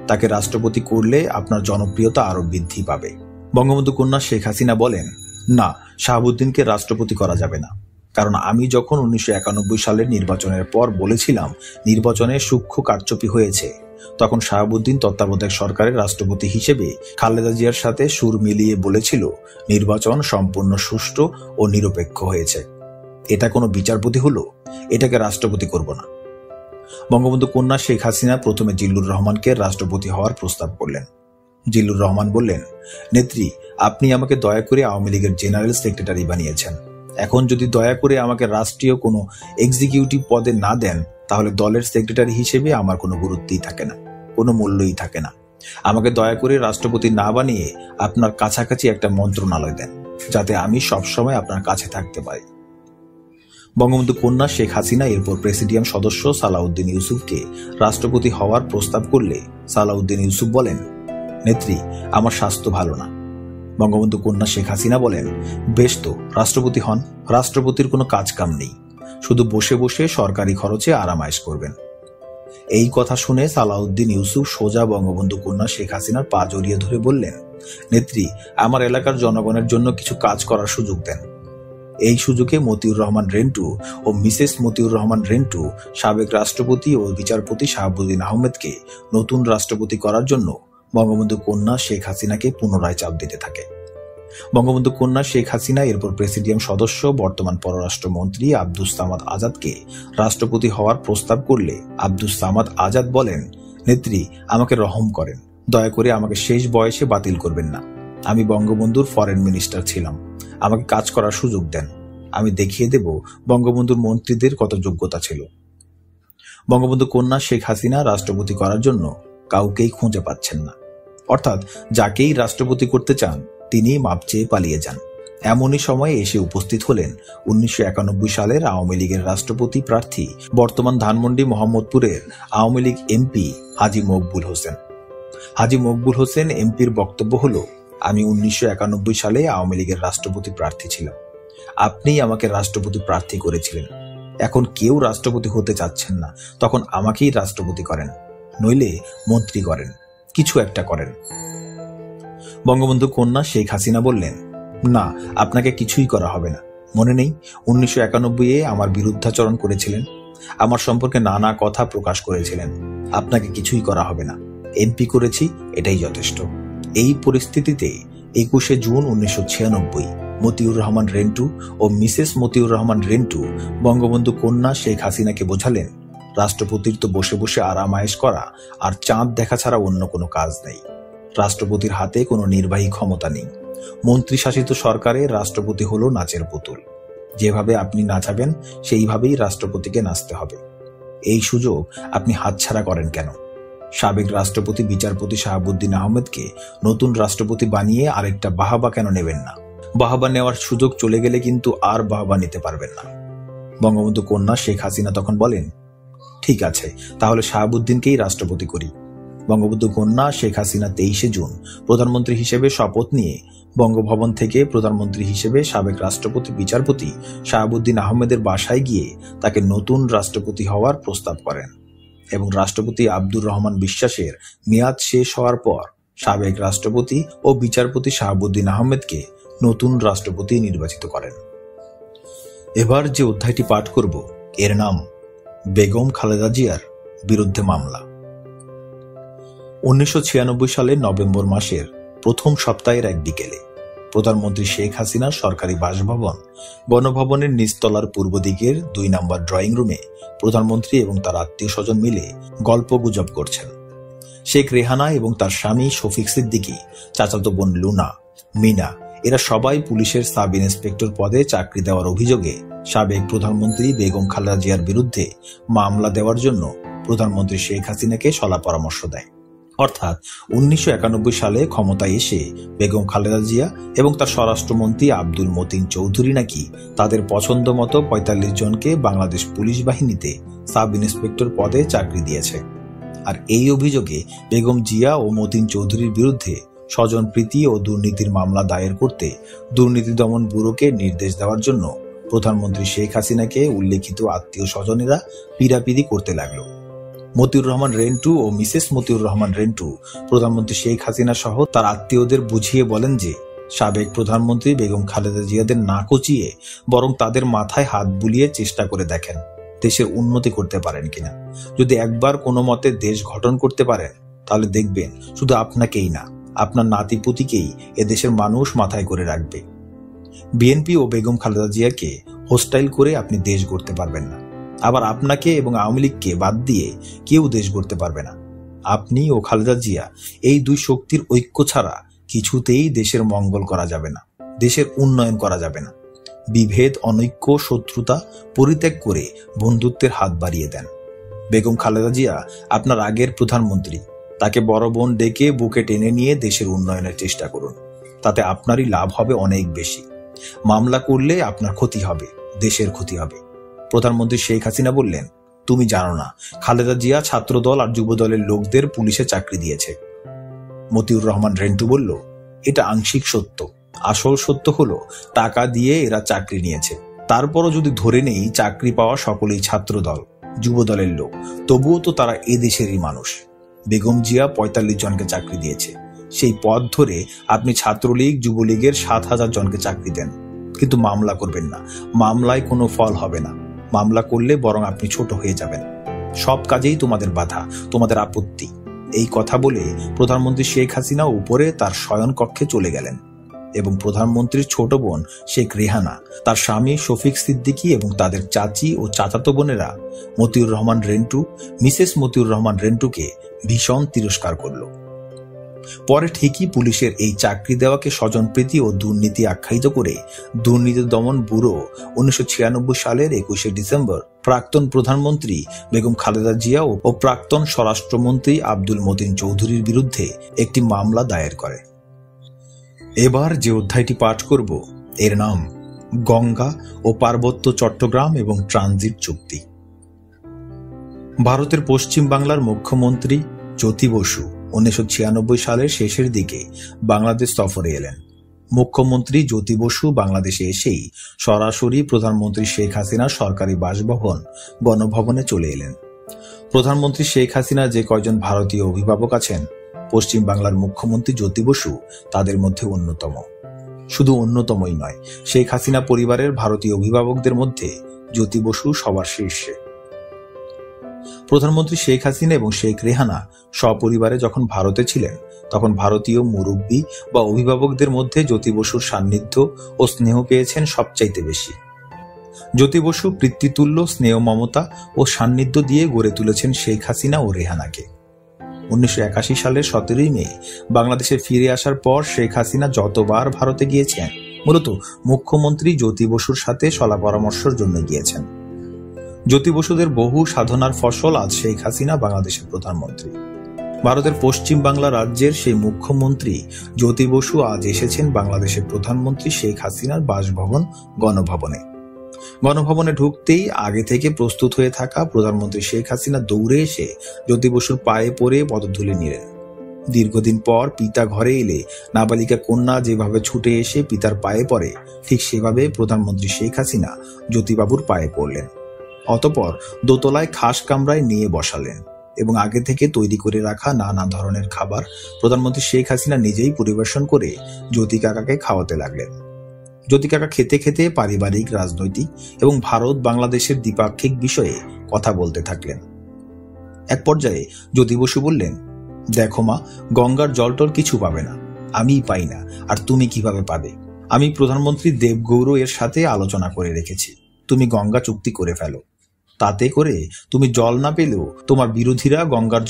তাকে রাষ্ট্রপতি করলে আপনার জনপ্রিয়তা আরো বৃদ্ধি পাবে। বঙ্গবন্ধু কন্যা শেখ হাসিনা বলেন, না, শাহাবুদ্দিনকে রাষ্ট্রপতি করা যাবে না। কারণ আমি যখন 1991 সালের নির্বাচনের পর বলেছিলাম নির্বাচনে সূক্ষ্ম কারচুপি হয়েছে, তখন শাহাবুদ্দিন তত্ত্বাবধায়ক সরকারের রাষ্ট্রপতি হিসেবে খালেদা জিয়ার সাথে সুর মিলিয়ে বলেছিল নির্বাচন সম্পূর্ণ সুষ্ঠু ও নিরপেক্ষ হয়েছে। এটা কোনো বিচারপতি হলো, এটাকে রাষ্ট্রপতি করব না। বঙ্গবন্ধু কন্যা শেখ হাসিনা প্রথমে জিল্লুর রহমানকে রাষ্ট্রপতি হওয়ার প্রস্তাব করলেন। জিল্লুর রহমান বললেন, নেত্রী, আপনি আমাকে দয়া করে আওয়ামী লীগের জেনারেল সেক্রেটারি বানিয়েছেন। এখন যদি দয়া করে আমাকে রাষ্ট্রীয় কোনো এক্সিকিউটিভ পদে না দেন, তাহলে দলের সেক্রেটারি হিসেবে আমার কোনো গুরুত্বই থাকে না, কোনো মূল্যই থাকে না। আমাকে দয়া করে রাষ্ট্রপতি না বানিয়ে আপনার কাছাকাছি একটা মন্ত্রণালয় দেন, যাতে আমি সবসময় আপনার কাছে থাকতে পারি। বঙ্গবন্ধু কন্যা শেখ হাসিনা এরপর প্রেসিডিয়াম সদস্য সালাউদ্দিন ইউসুফকে রাষ্ট্রপতি হওয়ার প্রস্তাব করলে সালাউদ্দিন ইউসুফ বলেন, নেত্রী, আমার স্বাস্থ্য ভালো না। বঙ্গবন্ধু কন্যা শেখ হাসিনা বলেন, বেশ তো, রাষ্ট্রপতি হন। রাষ্ট্রপতির কোনো কাজ কাম নেই, শুধু বসে বসে সরকারি খরচে আরামায়েশ করবেন। এই কথা শুনে সালাউদ্দিন ইউসুফ সোজা বঙ্গবন্ধু কন্যা শেখ হাসিনার পা জড়িয়ে ধরে বললেন, নেত্রী, আমার এলাকার জনগণের জন্য কিছু কাজ করার সুযোগ দেন। এই সুযোগে মতিউর রহমান রেন্টু ও মিসেস মতিউর রহমান রেন্টু সাবেক রাষ্ট্রপতি ও বিচারপতি শাহাবুদ্দিন আহমেদকে নতুন রাষ্ট্রপতি করার জন্য বঙ্গবন্ধু কন্যা শেখ হাসিনাকে পুনরায় চাপ দিতে থাকে। বঙ্গবন্ধু কন্যা শেখ হাসিনা এরপর প্রেসিডিয়াম সদস্য বর্তমান পররাষ্ট্রমন্ত্রী আব্দুস সামাদ আজাদকে রাষ্ট্রপতি হওয়ার প্রস্তাব করলে আব্দুস সামাদ আজাদ বলেন, নেত্রী, আমাকে রহম করেন, দয়া করে আমাকে শেষ বয়সে বাতিল করবেন না। আমি বঙ্গবন্ধুর ফরেন মিনিস্টার ছিলাম, আমাকে কাজ করার সুযোগ দেন, আমি দেখিয়ে দেব বঙ্গবন্ধুর মন্ত্রীদের কত যোগ্যতা ছিল। বঙ্গবন্ধু কন্যা শেখ হাসিনা রাষ্ট্রপতি করার জন্য কাউকেই খুঁজে পাচ্ছেন না, অর্থাৎ যাকেই রাষ্ট্রপতি করতে চান তিনি মাপ চেয়ে পালিয়ে যান। এমনই সময়ে এসে উপস্থিত হলেন 1991 সালের আওয়ামী লীগের রাষ্ট্রপতি প্রার্থী, বর্তমান ধানমন্ডি মোহাম্মদপুরের আওয়ামী লীগ এমপি হাজী মকবুল হোসেন। হাজী মকবুল হোসেন এমপির বক্তব্য হলো, আমি 1991 সালে আওয়ামী লীগের রাষ্ট্রপতি প্রার্থী ছিলাম, আপনিই আমাকে রাষ্ট্রপতি প্রার্থী করেছিলেন। এখন কেউ রাষ্ট্রপতি হতে চাচ্ছেন না, তখন আমাকেই রাষ্ট্রপতি করেন, নইলে মন্ত্রী করেন, কিছু একটা করেন। বঙ্গবন্ধু কন্যা শেখ হাসিনা বললেন, না, আপনাকে কিছুই করা হবে না। মনে নেই 1991-এ আমার বিরুদ্ধাচরণ করেছিলেন, আমার সম্পর্কে নানা কথা প্রকাশ করেছিলেন। আপনাকে কিছুই করা হবে না, এমপি করেছি, এটাই যথেষ্ট। এই পরিস্থিতিতে 21শে জুন 1996 মতিউর রহমান রেন্টু ও মিসেস মতিউর রহমান রেন্টু বঙ্গবন্ধু কন্যা শেখ হাসিনাকে বোঝালেন, রাষ্ট্রপতির তো বসে বসে আরামায়েশ করা আর চাঁদ দেখা ছাড়া অন্য কোনো কাজ নেই। রাষ্ট্রপতির হাতে কোনো নির্বাহী ক্ষমতা নেই। মন্ত্রী শাসিত সরকারের রাষ্ট্রপতি হলো নাচের পুতুল, যেভাবে আপনি নাচাবেন সেইভাবেই রাষ্ট্রপতিকে নাচতে হবে। এই সুযোগ আপনি হাতছাড়া করেন কেন? সাবেক রাষ্ট্রপতি বিচারপতি শাহাবুদ্দিন আহমেদকে নতুন রাষ্ট্রপতি বানিয়ে আরেকটা বাহাবা কেন নেবেন না? বাহাবা নেওয়ার সুযোগ চলে গেলে কিন্তু আর বাহাবা নিতে পারবেন না। বঙ্গবন্ধু কন্যা শেখ হাসিনা তখন বলেন, ঠিক আছে, তাহলে শাহাবুদ্দিনকেই রাষ্ট্রপতি করি। বঙ্গবন্ধু কন্যা শেখ হাসিনা 23শে জুন প্রধানমন্ত্রী হিসেবে শপথ নিয়ে বঙ্গভবন থেকে প্রধানমন্ত্রী হিসেবে সাবেক রাষ্ট্রপতি বিচারপতি শাহাবুদ্দিন আহমেদের বাসায় গিয়ে তাকে নতুন রাষ্ট্রপতি হওয়ার প্রস্তাব করেন এবং রাষ্ট্রপতি আব্দুর রহমান বিশ্বাসের মেয়াদ শেষ হওয়ার পর সাবেক রাষ্ট্রপতি ও বিচারপতি শাহাবুদ্দিন আহমেদকে নতুন রাষ্ট্রপতি নির্বাচিত করেন। এবার যে অধ্যায়টি পাঠ করব এর নাম বেগম খালেদা জিয়ার বিরুদ্ধে মামলা। 1996 সালের নভেম্বর মাসের প্রথম সপ্তাহের এক বিকেলে প্রধানমন্ত্রী শেখ হাসিনার সরকারি বাসভবন গণভবনের নিচতলার পূর্ব দিকের 2 নম্বর ড্রয়িং রুমে প্রধানমন্ত্রী এবং তার আত্মীয় স্বজন মিলে গল্প গুজব করছেন। শেখ রেহানা এবং তার স্বামী শফিক সিদ্দিকী, চাচাতো বোন লুনা, মিনা, এরা সবাই পুলিশের সাব ইন্সপেক্টর পদে চাকরি দেওয়ার অভিযোগে সাবেক প্রধানমন্ত্রী বেগম খালেদা জিয়ার বিরুদ্ধে মামলা দেওয়ার জন্য প্রধানমন্ত্রী শেখ হাসিনাকে সলা পরামর্শ দেয়। অর্থাৎ 1991 সালে ক্ষমতায় এসে বেগম খালেদা জিয়া এবং তার স্বরাষ্ট্রমন্ত্রী আব্দুল মতিন চৌধুরী নাকি তাদের পছন্দ মতো 45 জনকে বাংলাদেশ পুলিশ বাহিনীতে সাব ইন্সপেক্টর পদে চাকরি দিয়েছে। আর এই অভিযোগে বেগম জিয়া ও মতিন চৌধুরীর বিরুদ্ধে স্বজনপ্রীতি ও দুর্নীতির মামলা দায়ের করতে দুর্নীতি দমন ব্যুরোকে নির্দেশ দেওয়ার জন্য প্রধানমন্ত্রী শেখ হাসিনাকে উল্লেখিত আত্মীয় স্বজনেরা পিড়াপিড়ি করতে লাগলো। মতিউর রহমান রেন্টু ও মিসেস মতিউর রহমান রেন্টু প্রধানমন্ত্রী শেখ হাসিনা সহ তার আত্মীয়দের বুঝিয়ে বলেন যে সাবেক প্রধানমন্ত্রী বেগম খালেদা জিয়াদের না কচিয়ে বরং তাদের মাথায় হাত বুলিয়ে চেষ্টা করে দেখেন দেশের উন্নতি করতে পারেন কিনা। যদি একবার কোনো মতে দেশ গঠন করতে পারেন তাহলে দেখবেন শুধু আপনাকেই না, আপনার নাতিপুতিকেই এদেশের মানুষ মাথায় করে রাখবে। বিএনপি ও বেগম খালেদা জিয়াকে হোস্টাইল করে আপনি দেশ গড়তে পারবেন না, আবার আপনাকে এবং আওয়ামী লীগকে বাদ দিয়ে কেউ দেশ গড়তে পারবে না। আপনি ও খালেদা জিয়া এই দুই শক্তির ঐক্য ছাড়া কিছুতেই দেশের মঙ্গল করা যাবে না, দেশের উন্নয়ন করা যাবে না। বিভেদ, অনৈক্য, শত্রুতা পরিত্যাগ করে বন্ধুত্বের হাত বাড়িয়ে দেন। বেগম খালেদা জিয়া আপনার আগের প্রধানমন্ত্রী, তাকে বড় বোন ডেকে বুকে টেনে নিয়ে দেশের উন্নয়নের চেষ্টা করুন, তাতে আপনারই লাভ হবে অনেক বেশি। মামলা করলে আপনার ক্ষতি হবে, দেশের ক্ষতি হবে। প্রধানমন্ত্রী শেখ হাসিনা বললেন, তুমি জানো না খালেদা জিয়া ছাত্রদল আর যুব দলের লোকদের পুলিশে চাকরি দিয়েছে। মতিউর রহমান রেন্টু বলল, এটা আংশিক সত্য, আসল সত্য হলো টাকা দিয়ে এরা চাকরি নিয়েছে। তারপরও যদি ধরে নেই চাকরি পাওয়া সকলেই ছাত্রদল, যুব দলের লোক, তবুও তো তারা এদেশেরই মানুষ। বেগম জিয়া ৪৫ জনকে চাকরি দিয়েছে, সেই পথ ধরে আপনি ছাত্রলীগ, যুবলীগের ৭,০০০ জনকে চাকরি দেন, কিন্তু মামলা করবেন না। মামলায় কোনো ফল হবে না, মামলা করলে বরং আপনি ছোট হয়ে যাবেন। সব কাজেই তোমাদের বাধা, তোমাদের আপত্তি। এই কথা বলে প্রধানমন্ত্রী শেখ হাসিনা উপরে তার শয়ন কক্ষে চলে গেলেন এবং প্রধানমন্ত্রীর ছোট বোন শেখ রেহানা, তার স্বামী শফিক সিদ্দিকী এবং তাদের চাচি ও চাচাতো বোনেরা মতিউর রহমান রেন্টু, মিসেস মতিউর রহমান রেন্টুকে ভীষণ তিরস্কার করল। পরে ঠিকই পুলিশের এই চাকরি দেওয়াকে স্বজনপ্রীতি ও দুর্নীতি আখ্যায়িত করে দুর্নীতি দমন ব্যুরো 1996 সালের 21শে ডিসেম্বর প্রাক্তন প্রধানমন্ত্রী বেগম খালেদা জিয়া ও প্রাক্তন স্বরাষ্ট্রমন্ত্রী আব্দুল মতিন চৌধুরীর বিরুদ্ধে একটি মামলা দায়ের করে। এবার যে অধ্যায়টি পাঠ করব এর নাম গঙ্গা ও পার্বত্য চট্টগ্রাম এবং ট্রানজিট চুক্তি। ভারতের পশ্চিম বাংলার মুখ্যমন্ত্রী জ্যোতি বসু 1996 সালের শেষের দিকে বাংলাদেশ সফরে এলেন। মুখ্যমন্ত্রী জ্যোতি বসু বাংলাদেশে এসেই সরাসরি প্রধানমন্ত্রী শেখ হাসিনার সরকারি বাসভবন গণভবনে চলে এলেন। প্রধানমন্ত্রী শেখ হাসিনা যে কয়জন ভারতীয় অভিভাবক আছেন, পশ্চিম বাংলার মুখ্যমন্ত্রী জ্যোতি বসু তাদের মধ্যে অন্যতম। শুধু অন্যতমই নয়, শেখ হাসিনা পরিবারের ভারতীয় অভিভাবকদের মধ্যে জ্যোতি বসু সবার শীর্ষে। প্রধানমন্ত্রী শেখ হাসিনা এবং শেখ রেহানা সপরিবারে যখন ভারতে ছিলেন, তখন ভারতীয় মুরব্বী বা অভিভাবকদের মধ্যে জ্যোতি বসুর সান্নিধ্য ও স্নেহ পেয়েছেন সবচাইতে বেশি। জ্যোতি বসু পিতৃতুল্য স্নেহ, মমতা ও সান্নিধ্য দিয়ে গড়ে তুলেছেন শেখ হাসিনা ও রেহানাকে। 1981 সালের 17 মে বাংলাদেশে ফিরে আসার পর শেখ হাসিনা যতবার ভারতে গিয়েছেন, মূলত মুখ্যমন্ত্রী জ্যোতি বসুর সাথে সলা পরামর্শের জন্য গিয়েছেন। জ্যোতি বসুদের বহু সাধনার ফসল আজ শেখ হাসিনা বাংলাদেশের প্রধানমন্ত্রী। ভারতের পশ্চিম বাংলা রাজ্যের সেই মুখ্যমন্ত্রী জ্যোতি বসু আজ এসেছেন বাংলাদেশের প্রধানমন্ত্রী শেখ হাসিনার বাসভবন গণভবনে। গণভবনে ঢুকতেই আগে থেকে প্রস্তুত হয়ে থাকা প্রধানমন্ত্রী শেখ হাসিনা দৌড়ে এসে জ্যোতি বসুর পায়ে পড়ে পদধূলি নিলেন। দীর্ঘদিন পর পিতা ঘরে এলে নাবালিকা কন্যা যেভাবে ছুটে এসে পিতার পায়ে পড়ে, ঠিক সেভাবে প্রধানমন্ত্রী শেখ হাসিনা জ্যোতিবাবুর পায়ে পড়লেন। অতঃপর দোতলায় খাস কামরায় নিয়ে বসালেন এবং আগে থেকে তৈরি করে রাখা নানা ধরনের খাবার প্রধানমন্ত্রী শেখ হাসিনা নিজেই পরিবেশন করে জ্যোতি কাকাকে খাওয়াতে লাগলেন। জ্যোতি কাকা খেতে খেতে পারিবারিক, রাজনৈতিক এবং ভারত বাংলাদেশের দ্বিপাক্ষিক বিষয়ে কথা বলতে থাকলেন। এক পর্যায়ে জ্যোতি বসু বললেন, দেখো মা, গঙ্গার জলটল কিছু পাবে না, আমিই পাই না, আর তুমি কিভাবে পাবে? আমি প্রধানমন্ত্রী দেবগৌর এর সাথে আলোচনা করে রেখেছি, তুমি গঙ্গা চুক্তি করে ফেলো। তাতে করে তুমি জল না পেলেও তোমার বিরোধীরা গঙ্গার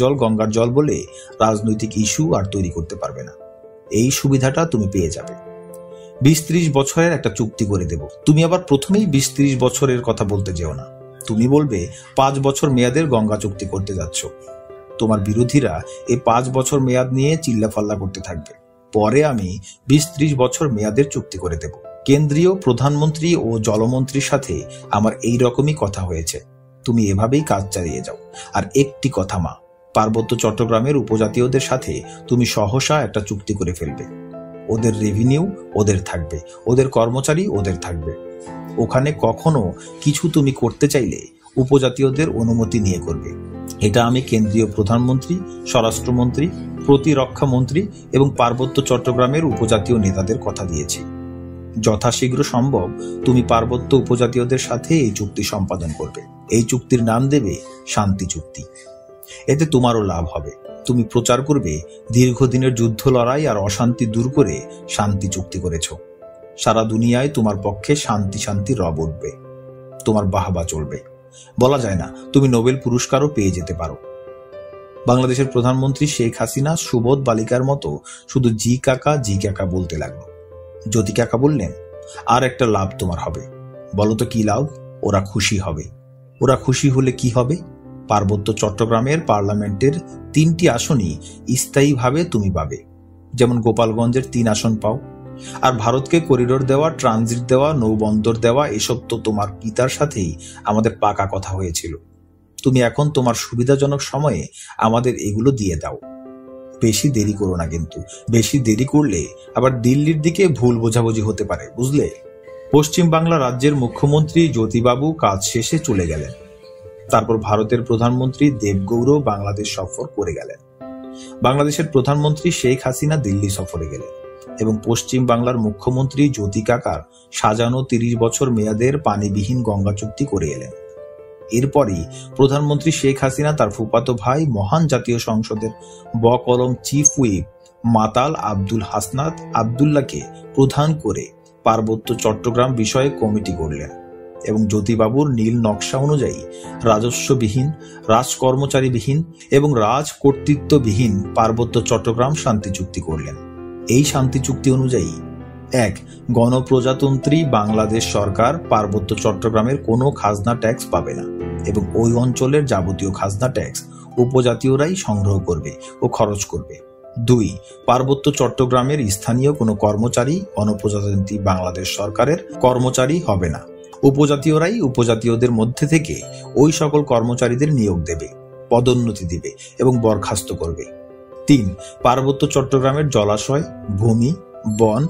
জল বলে রাজনৈতিক ইস্যু আর তৈরি করতে পারবে না। এই সুবিধাটা তুমি পেয়ে যাবে। 20-30 বছরের একটা চুক্তি করে দেব। তুমি আবার প্রথমেই 20-30 বছরের কথা বলতে যেও না। তুমি বলবে 5 বছর মেয়াদের গঙ্গা চুক্তি করতে যাচ্ছ। তোমার বিরোধীরা এই 5 বছর মেয়াদ নিয়ে চিল্লাফাল্লা করতে থাকবে। পরে আমি 20-30 বছর মেয়াদের চুক্তি করে দেব। কেন্দ্রীয় প্রধানমন্ত্রী ও জলমন্ত্রীর সাথে আমার এই রকমই কথা হয়েছে। তুমি এভাবেই কাজ চালিয়ে যাও। আর একটি কথা মা, পার্বত্য চট্টগ্রামের উপজাতীয়দের সাথে তুমি সহসা একটা চুক্তি করে ফেলবে। ওদের রেভিনিউ ওদের থাকবে, ওদের কর্মচারী ওদের থাকবে। ওখানে কখনো কিছু তুমি করতে চাইলে উপজাতীয়দের অনুমতি নিয়ে করবে। এটা আমি কেন্দ্রীয় প্রধানমন্ত্রী, স্বরাষ্ট্রমন্ত্রী, প্রতিরক্ষা মন্ত্রী এবং পার্বত্য চট্টগ্রামের উপজাতীয় নেতাদের কথা দিয়েছি। যথাশীঘ্র সম্ভব তুমি পার্বত্য উপজাতীয়দের সাথে এই চুক্তি সম্পাদন করবে। এই চুক্তির নাম দেবে শান্তি চুক্তি। এতে তোমারও লাভ হবে। তুমি প্রচার করবে দীর্ঘদিনের যুদ্ধ লড়াই আর অশান্তি দূর করে শান্তি চুক্তি করেছ। সারা দুনিয়ায় তোমার পক্ষে শান্তি শান্তি রব উঠবে, তোমার বাহবা চলবে। বলা যায় না, তুমি নোবেল পুরস্কারও পেয়ে যেতে পারো। বাংলাদেশের প্রধানমন্ত্রী শেখ হাসিনা সুবোধ বালিকার মতো শুধু জি কাকা বলতে লাগলো। জ্যোতি কাকা বললেন, আর একটা লাভ তোমার হবে। বলতো কি লাভ? ওরা খুশি হবে। ওরা খুশি হলে কি হবে? পার্বত্য চট্টগ্রামের পার্লামেন্টের 3টি আসনই স্থায়ীভাবে তুমি পাবে, যেমন গোপালগঞ্জের 3 আসন পাও। আর ভারতকে করিডোর দেওয়া, ট্রানজিট দেওয়া, নৌবন্দর দেওয়া, এসব তো তোমার পিতার সাথেই আমাদের পাকা কথা হয়েছিল। তুমি এখন তোমার সুবিধাজনক সময়ে আমাদের এগুলো দিয়ে দাও। বেশি দেরি করো না, কিন্তু বেশি দেরি করলে আবার দিল্লির দিকে ভুল বোঝাবুঝি হতে পারে, বুঝলে? পশ্চিম বাংলা রাজ্যের মুখ্যমন্ত্রী জ্যোতিবাবু কাজ শেষে চলে গেলেন। তারপর ভারতের প্রধানমন্ত্রী দেবগৌড় বাংলাদেশ সফর করে গেলেন। বাংলাদেশের প্রধানমন্ত্রী শেখ হাসিনা দিল্লি সফরে গেলেন এবং পশ্চিম বাংলার মুখ্যমন্ত্রী জ্যোতি কাকার সাজানো 30 বছর মেয়াদের পানিবিহীন গঙ্গা চুক্তি করে এলেন। এরপরই প্রধানমন্ত্রী শেখ হাসিনা তার ফুফাতো ভাই মহান জাতীয় সংসদের বকলম চিফ হুইপ মাতাল আব্দুল হাসনাত আবদুল্লাহকে প্রধান করে পার্বত্য চট্টগ্রাম বিষয়ে কমিটি গড়লেন এবং জ্যোতিবাবুর নীল নকশা অনুযায়ী রাজস্ববিহীন, রাজকর্মচারীবিহীন এবং রাজকর্তৃত্ববিহীন পার্বত্য চট্টগ্রাম শান্তি চুক্তি করলেন। এই শান্তি চুক্তি অনুযায়ী 1. গণপ্রজাতন্ত্রী বাংলাদেশ সরকার পার্বত্য চট্টগ্রামের কোনো খাজনা ট্যাক্স পাবে না এবং ওই অঞ্চলের যাবতীয় খাজনা ট্যাক্স উপজাতীয়রাই সংগ্রহ করবে ও খরচ করবে। 2. পার্বত্য চট্টগ্রামের স্থানীয় কোনো কর্মচারী গণপ্রজাতন্ত্রী বাংলাদেশ সরকারের কর্মচারী হবে না। উপজাতীয়রাই উপজাতীয়দের মধ্যে থেকে ওই সকল কর্মচারীদের নিয়োগ দেবে, পদোন্নতি দিবে এবং বরখাস্ত করবে। 3. পার্বত্য চট্টগ্রামের জলাশয়, ভূমি, বন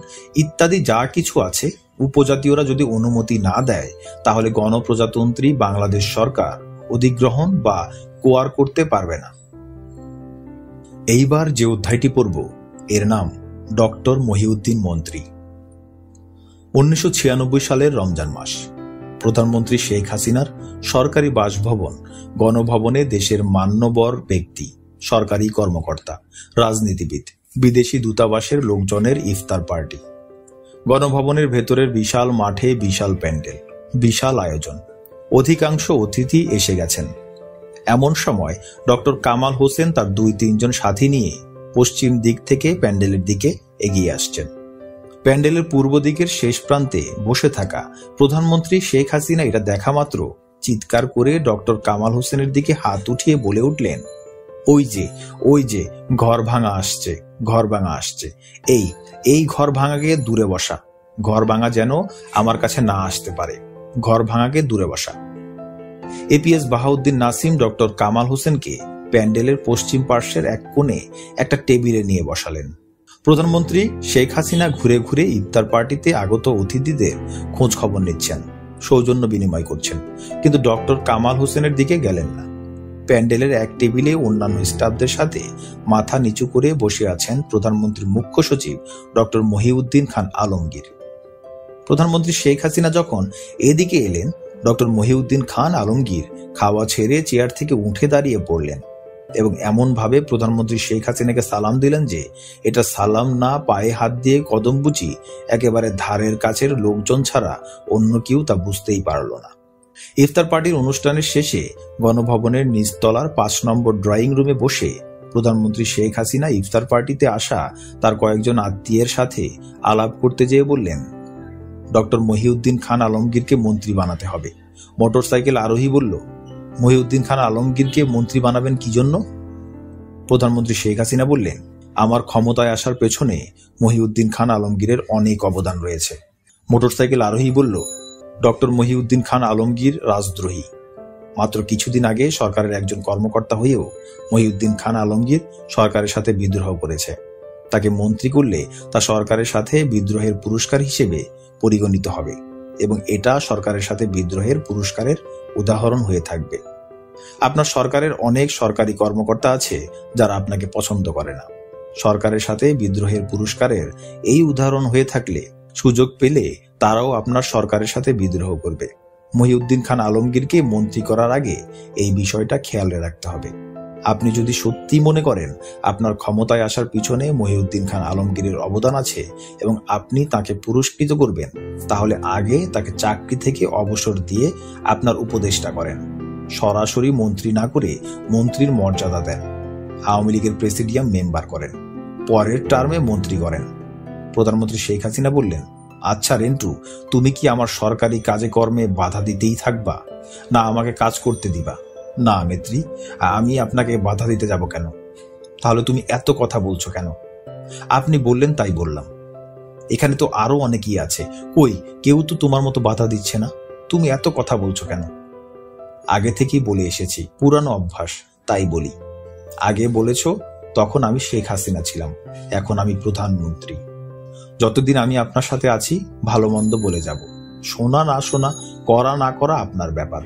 ইত্যাদি যা কিছু আছে, উপজাতীয়রা যদি অনুমতি না দেয় তাহলে গণপ্রজাতন্ত্রী বাংলাদেশ সরকার অধিগ্রহণ বা কোয়ার করতে পারবে না। এইবার যে অধ্যায়টি পড়ব এর নাম ডক্টর মহিউদ্দিন মন্ত্রী। 1996 সালের রমজান মাস। প্রধানমন্ত্রী শেখ হাসিনার সরকারি বাসভবন গণভবনে দেশের মান্যবর ব্যক্তি, সরকারি কর্মকর্তা, রাজনীতিবিদ, বিদেশি দূতাবাসের লোকজনের ইফতার পার্টি। গণভবনের ভেতরের বিশাল মাঠে বিশাল প্যান্ডেল, বিশাল আয়োজন। অধিকাংশ অতিথি এসে গেছেন। এমন সময় ডক্টর কামাল হোসেন তার 2-3 জন সাথী নিয়ে পশ্চিম দিক থেকে প্যান্ডেলের দিকে এগিয়ে আসছেন। প্যান্ডেলের পূর্ব দিকের শেষ প্রান্তে বসে থাকা প্রধানমন্ত্রী শেখ হাসিনা এটা দেখা মাত্র চিৎকার করে ডক্টর কামাল হোসেনের দিকে হাত উঠিয়ে বলে উঠলেন, ওই যে ঘর ভাঙা আসছে, ঘর ভাঙা আসছে। এই ঘর ভাঙাকে দূরে বসা, ঘর ভাঙা যেন আমার কাছে না আসতে পারে, ঘর ভাঙাকে দূরে বসা। এপিএস বাহাউদ্দিন নাসিম ডক্টর কামাল হোসেনকে প্যান্ডেলের পশ্চিম পার্শ্বের এক কোণে একটা টেবিলে নিয়ে বসালেন। প্রধানমন্ত্রী শেখ হাসিনা ঘুরে ঘুরে ইফতার পার্টিতে আগত অতিথিদের খোঁজ খবর নিচ্ছেন, সৌজন্য বিনিময় করছেন, কিন্তু ডক্টর কামাল হোসেনের দিকে গেলেন না। প্যান্ডেলের এক টেবিলে অন্যান্য স্টাফদের সাথে মাথা নিচু করে বসে আছেন প্রধানমন্ত্রীর মুখ্য সচিব ডক্টর মহিউদ্দিন খান আলমগীর। প্রধানমন্ত্রী শেখ হাসিনা যখন এদিকে এলেন, ডক্টর মহিউদ্দিন খান আলমগীর খাওয়া ছেড়ে চেয়ার থেকে উঠে দাঁড়িয়ে পড়লেন এবং এমন ভাবে প্রধানমন্ত্রী শেখ হাসিনাকে সালাম দিলেন যে এটা সালাম না, পায়ে হাত দিয়ে কদম বুঝি একেবারে ধারের কাছের লোকজন ছাড়া অন্য কেউ তা বুঝতেই পারল না। ইফতার পার্টির অনুষ্ঠানের শেষে গণভবনের নিচতলার 5 নম্বর ড্রয়িং রুমে বসে প্রধানমন্ত্রী শেখ হাসিনা ইফতার পার্টিতে আসা তার কয়েকজন আত্মীয়ের সাথে আলাপ করতে যেয়ে বললেন, ডক্টর মহিউদ্দিন খান আলমগীরকে মন্ত্রী বানাতে হবে। মোটরসাইকেল আরোহী বলল, মহিউদ্দিন খান আলমগীরকে মন্ত্রী বানাবেন কি জন্য? প্রধানমন্ত্রী শেখ হাসিনা বললেন, আমার ক্ষমতায় আসার পেছনে মহিউদ্দিন খান আলমগীরের অনেক অবদান রয়েছে। মোটরসাইকেল আরোহী বলল, ডক্টর মহিউদ্দিন খান আলমগীর রাজদ্রোহী। মাত্র কিছুদিন আগে সরকারের একজন কর্মকর্তা হয়েও মহিউদ্দিন খান আলমগীর সরকারের সাথে বিদ্রোহ করেছে। তাকে মন্ত্রী করলে তা সরকারের সাথে বিদ্রোহের পুরস্কার হিসেবে পরিগণিত হবে এবং এটা সরকারের সাথে বিদ্রোহের পুরস্কারের উদাহরণ হয়ে থাকবে। আপনার সরকারের অনেক সরকারি কর্মকর্তা আছে যারা আপনাকে পছন্দ করে না। সরকারের সাথে বিদ্রোহের পুরস্কারের এই উদাহরণ হয়ে থাকলে সুযোগ পেলে তারাও আপনার সরকারের সাথে বিদ্রোহ করবে। মহিউদ্দিন খান আলমগীরকে মন্ত্রী করার আগে এই বিষয়টা খেয়াল রাখতে হবে। আপনি যদি সত্যি মনে করেন আপনার ক্ষমতায় আসার পিছনে মহিউদ্দিন খান আলমগীরের অবদান আছে এবং আপনি তাকে পুরস্কৃত করবেন, তাহলে আগে তাকে চাকরি থেকে অবসর দিয়ে আপনার উপদেষ্টা করেন। সরাসরি মন্ত্রী না করে মন্ত্রীর মর্যাদা দেন। আওয়ামী লীগের প্রেসিডিয়াম মেম্বার করেন, পরের টার্মে মন্ত্রী করেন। প্রধানমন্ত্রী শেখ হাসিনা বললেন, আচ্ছা রেন্টু, তুমি কি আমার সরকারি কাজে কর্মে বাধা দিতেই থাকবা, না আমাকে কাজ করতে দিবা? না নেত্রী, আমি আপনাকে বাধা দিতে যাব কেন? তাহলে তুমি এত কথা বলছো কেন? আপনি বললেন তাই বললাম। এখানে তো আরো অনেকেই আছে, কই কেউ তো তোমার মতো বাধা দিচ্ছে না, তুমি এত কথা বলছো কেন? আগে থেকেই বলে এসেছি, পুরানো অভ্যাস, তাই বলি। আগে বলেছ তখন আমি শেখ হাসিনা ছিলাম, এখন আমি প্রধানমন্ত্রী। যতদিন আমি আপনার সাথে আছি ভালো মন্দ বলে যাব, শোনা না শোনা, করা না করা আপনার ব্যাপার।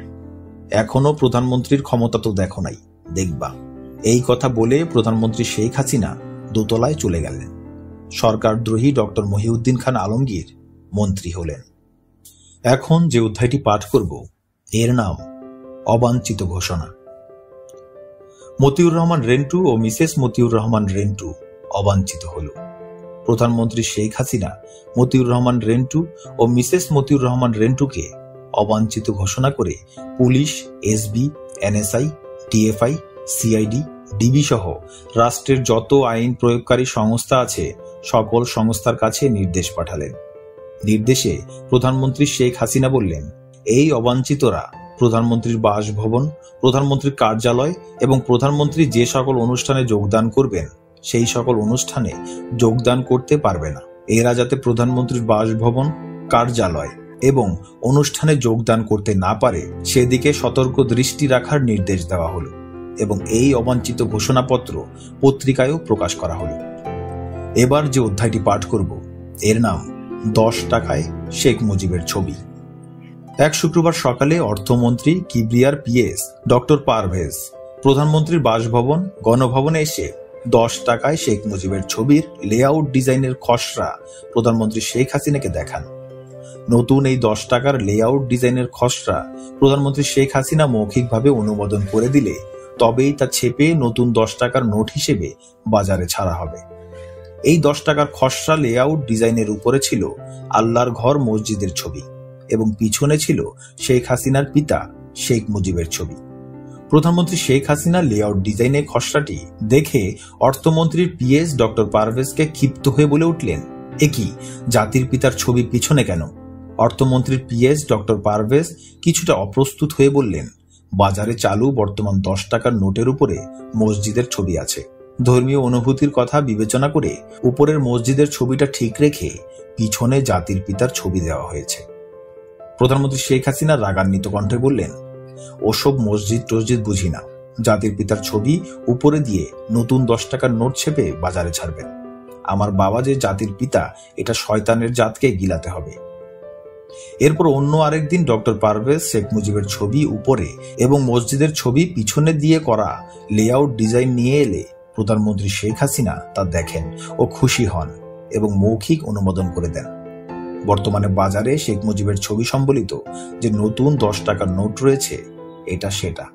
এখনো প্রধানমন্ত্রীর ক্ষমতা তো দেখো নাই, দেখবা। এই কথা বলে প্রধানমন্ত্রী শেখ হাসিনা দোতলায় চলে গেলেন। সরকারদ্রোহী ডক্টর মহিউদ্দিন খান আলমগীর মন্ত্রী হলেন। এখন যে অধ্যায়টি পাঠ করব এর নাম অবাঞ্ছিত ঘোষণা। মতিউর রহমান রেন্টু ও মিসেস মতিউর রহমান রেন্টু অবাঞ্ছিত হল। প্রধানমন্ত্রী শেখ হাসিনা মতিউর রহমান রেন্টু ও মিসেস মতিউর রহমান রেন্টুকে অবাঞ্ছিত ঘোষণা করে police, SB, NSI, DFI, CID, DB সহ রাষ্ট্রের যত আইন প্রয়োগকারী সংস্থা আছে সকল সংস্থার কাছে নির্দেশ পাঠালেন। নির্দেশে প্রধানমন্ত্রী শেখ হাসিনা বললেন, এই অবাঞ্ছিতরা প্রধানমন্ত্রীর বাসভবন, প্রধানমন্ত্রীর কার্যালয় এবং প্রধানমন্ত্রী যে সকল অনুষ্ঠানে যোগদান করবেন সেই সকল অনুষ্ঠানে যোগদান করতে পারবে না। এরা যাতে প্রধানমন্ত্রীর বাসভবন, কার্যালয় এবং অনুষ্ঠানে যোগদান করতে না পারে সেদিকে সতর্ক দৃষ্টি রাখার নির্দেশ দেওয়া হলো এবং এই অবাঞ্ছিত ঘোষণাপত্র পত্রিকায়ও প্রকাশ করা হলো। এবার যে অধ্যায়টি পাঠ করব এর নাম 10 টাকায় শেখ মুজিবের ছবি। এক শুক্রবার সকালে অর্থমন্ত্রী কিবরিয়ার পিএস ডক্টর পারভেজ প্রধানমন্ত্রীর বাসভবন গণভবনে এসে 10 টাকায় শেখ মুজিবের ছবির লেআউট ডিজাইনের খসড়া প্রধানমন্ত্রী শেখ হাসিনাকে দেখান। নতুন এই 10 টাকার লেআউট ডিজাইনের খসড়া প্রধানমন্ত্রী শেখ হাসিনা মৌখিকভাবে অনুমোদন করে দিলে তবেই তা ছেপে নতুন 10 টাকার নোট হিসেবে বাজারে ছাড়া হবে। এই 10 টাকার খসড়া লেআউট ডিজাইনের উপরে ছিল আল্লাহর ঘর মসজিদের ছবি এবং পিছনে ছিল শেখ হাসিনার পিতা শেখ মুজিবের ছবি। প্রধানমন্ত্রী শেখ হাসিনা লেআউট ডিজাইনের খসড়াটি দেখে অর্থমন্ত্রীর পিএস ডক্টর পারভেজকে ক্ষিপ্ত হয়ে বলে উঠলেন, এ কি, জাতির পিতার ছবি পিছনে কেন? অর্থমন্ত্রীর পিএস ডক্টর পারভেজ কিছুটা অপ্রস্তুত হয়ে বললেন, বাজারে চালু বর্তমান 10 টাকার নোটের উপরে মসজিদের ছবি আছে। ধর্মীয় অনুভূতির কথা বিবেচনা করে উপরের মসজিদের ছবিটা ঠিক রেখে পিছনে জাতির পিতার ছবি দেওয়া হয়েছে। প্রধানমন্ত্রী শেখ হাসিনা রাগান্বিত কণ্ঠে বললেন, ওসব মসজিদ টসজিদ বুঝি না, জাতির পিতার ছবি উপরে দিয়ে নতুন 10 টাকার নোট ছেপে বাজারে ছাড়বেন। আমার বাবা যে জাতির পিতা এটা শয়তানের জাতকে গিলাতে হবে। এরপর অন্য আরেকদিন ডক্টর পারভেজ শেখ মুজিবের ছবি উপরে এবং মসজিদের ছবি পিছনে দিয়ে করা লেআউট ডিজাইন নিয়ে এলে প্রধানমন্ত্রী শেখ হাসিনা তা দেখেন ও খুশি হন এবং মৌখিক অনুমোদন করে দেন। বর্তমানে বাজারে শেখ মুজিবের ছবি সম্বলিত যে নতুন 10 টাকার নোট রয়েছে এটা সেটা।